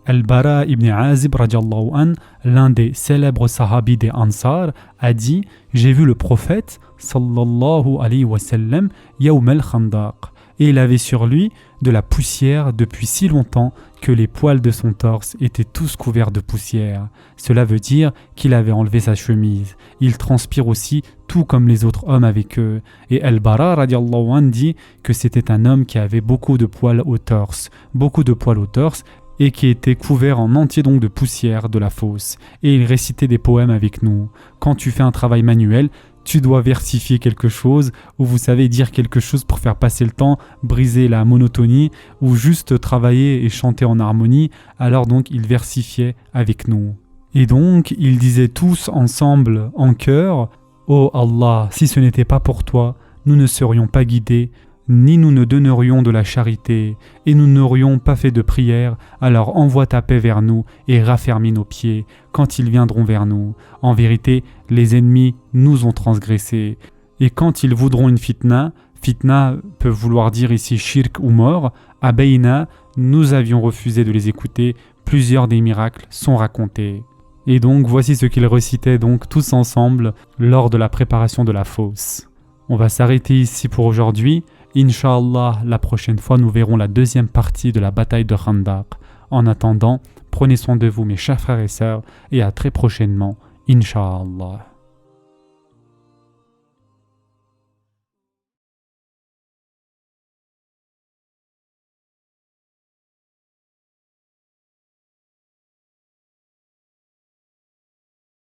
Al-Bara ibn Azib radiallahu an, l'un des célèbres sahabis des Ansar, a dit « J'ai vu le prophète sallallahu alayhi wa sallam yawm al-Khandaq » et il avait sur lui de la poussière depuis si longtemps que les poils de son torse étaient tous couverts de poussière. Cela veut dire qu'il avait enlevé sa chemise. Il transpire aussi tout comme les autres hommes avec eux. Et Al-Bara radiallahu an dit que c'était un homme qui avait beaucoup de poils au torse. Beaucoup de poils au torse et qui était couvert en entier donc de poussière de la fosse. Et il récitait des poèmes avec nous. Quand tu fais un travail manuel, tu dois versifier quelque chose, ou vous savez dire quelque chose pour faire passer le temps, briser la monotonie, ou juste travailler et chanter en harmonie, alors donc ils versifiaient avec nous. Et donc ils disaient tous ensemble en chœur, « Oh Allah, si ce n'était pas pour toi, nous ne serions pas guidés, ni nous ne donnerions de la charité, et nous n'aurions pas fait de prière, alors envoie ta paix vers nous et raffermis nos pieds quand ils viendront vers nous. En vérité, les ennemis nous ont transgressés. Et quand ils voudront une fitna peut vouloir dire ici shirk ou mort, abayna, nous avions refusé de les écouter, plusieurs des miracles sont racontés. » Et donc voici ce qu'ils récitaient donc tous ensemble lors de la préparation de la fosse. On va s'arrêter ici pour aujourd'hui. Inch'Allah, la prochaine fois, nous verrons la deuxième partie de la bataille de Khandaq. En attendant, prenez soin de vous mes chers frères et sœurs et à très prochainement, Inch'Allah.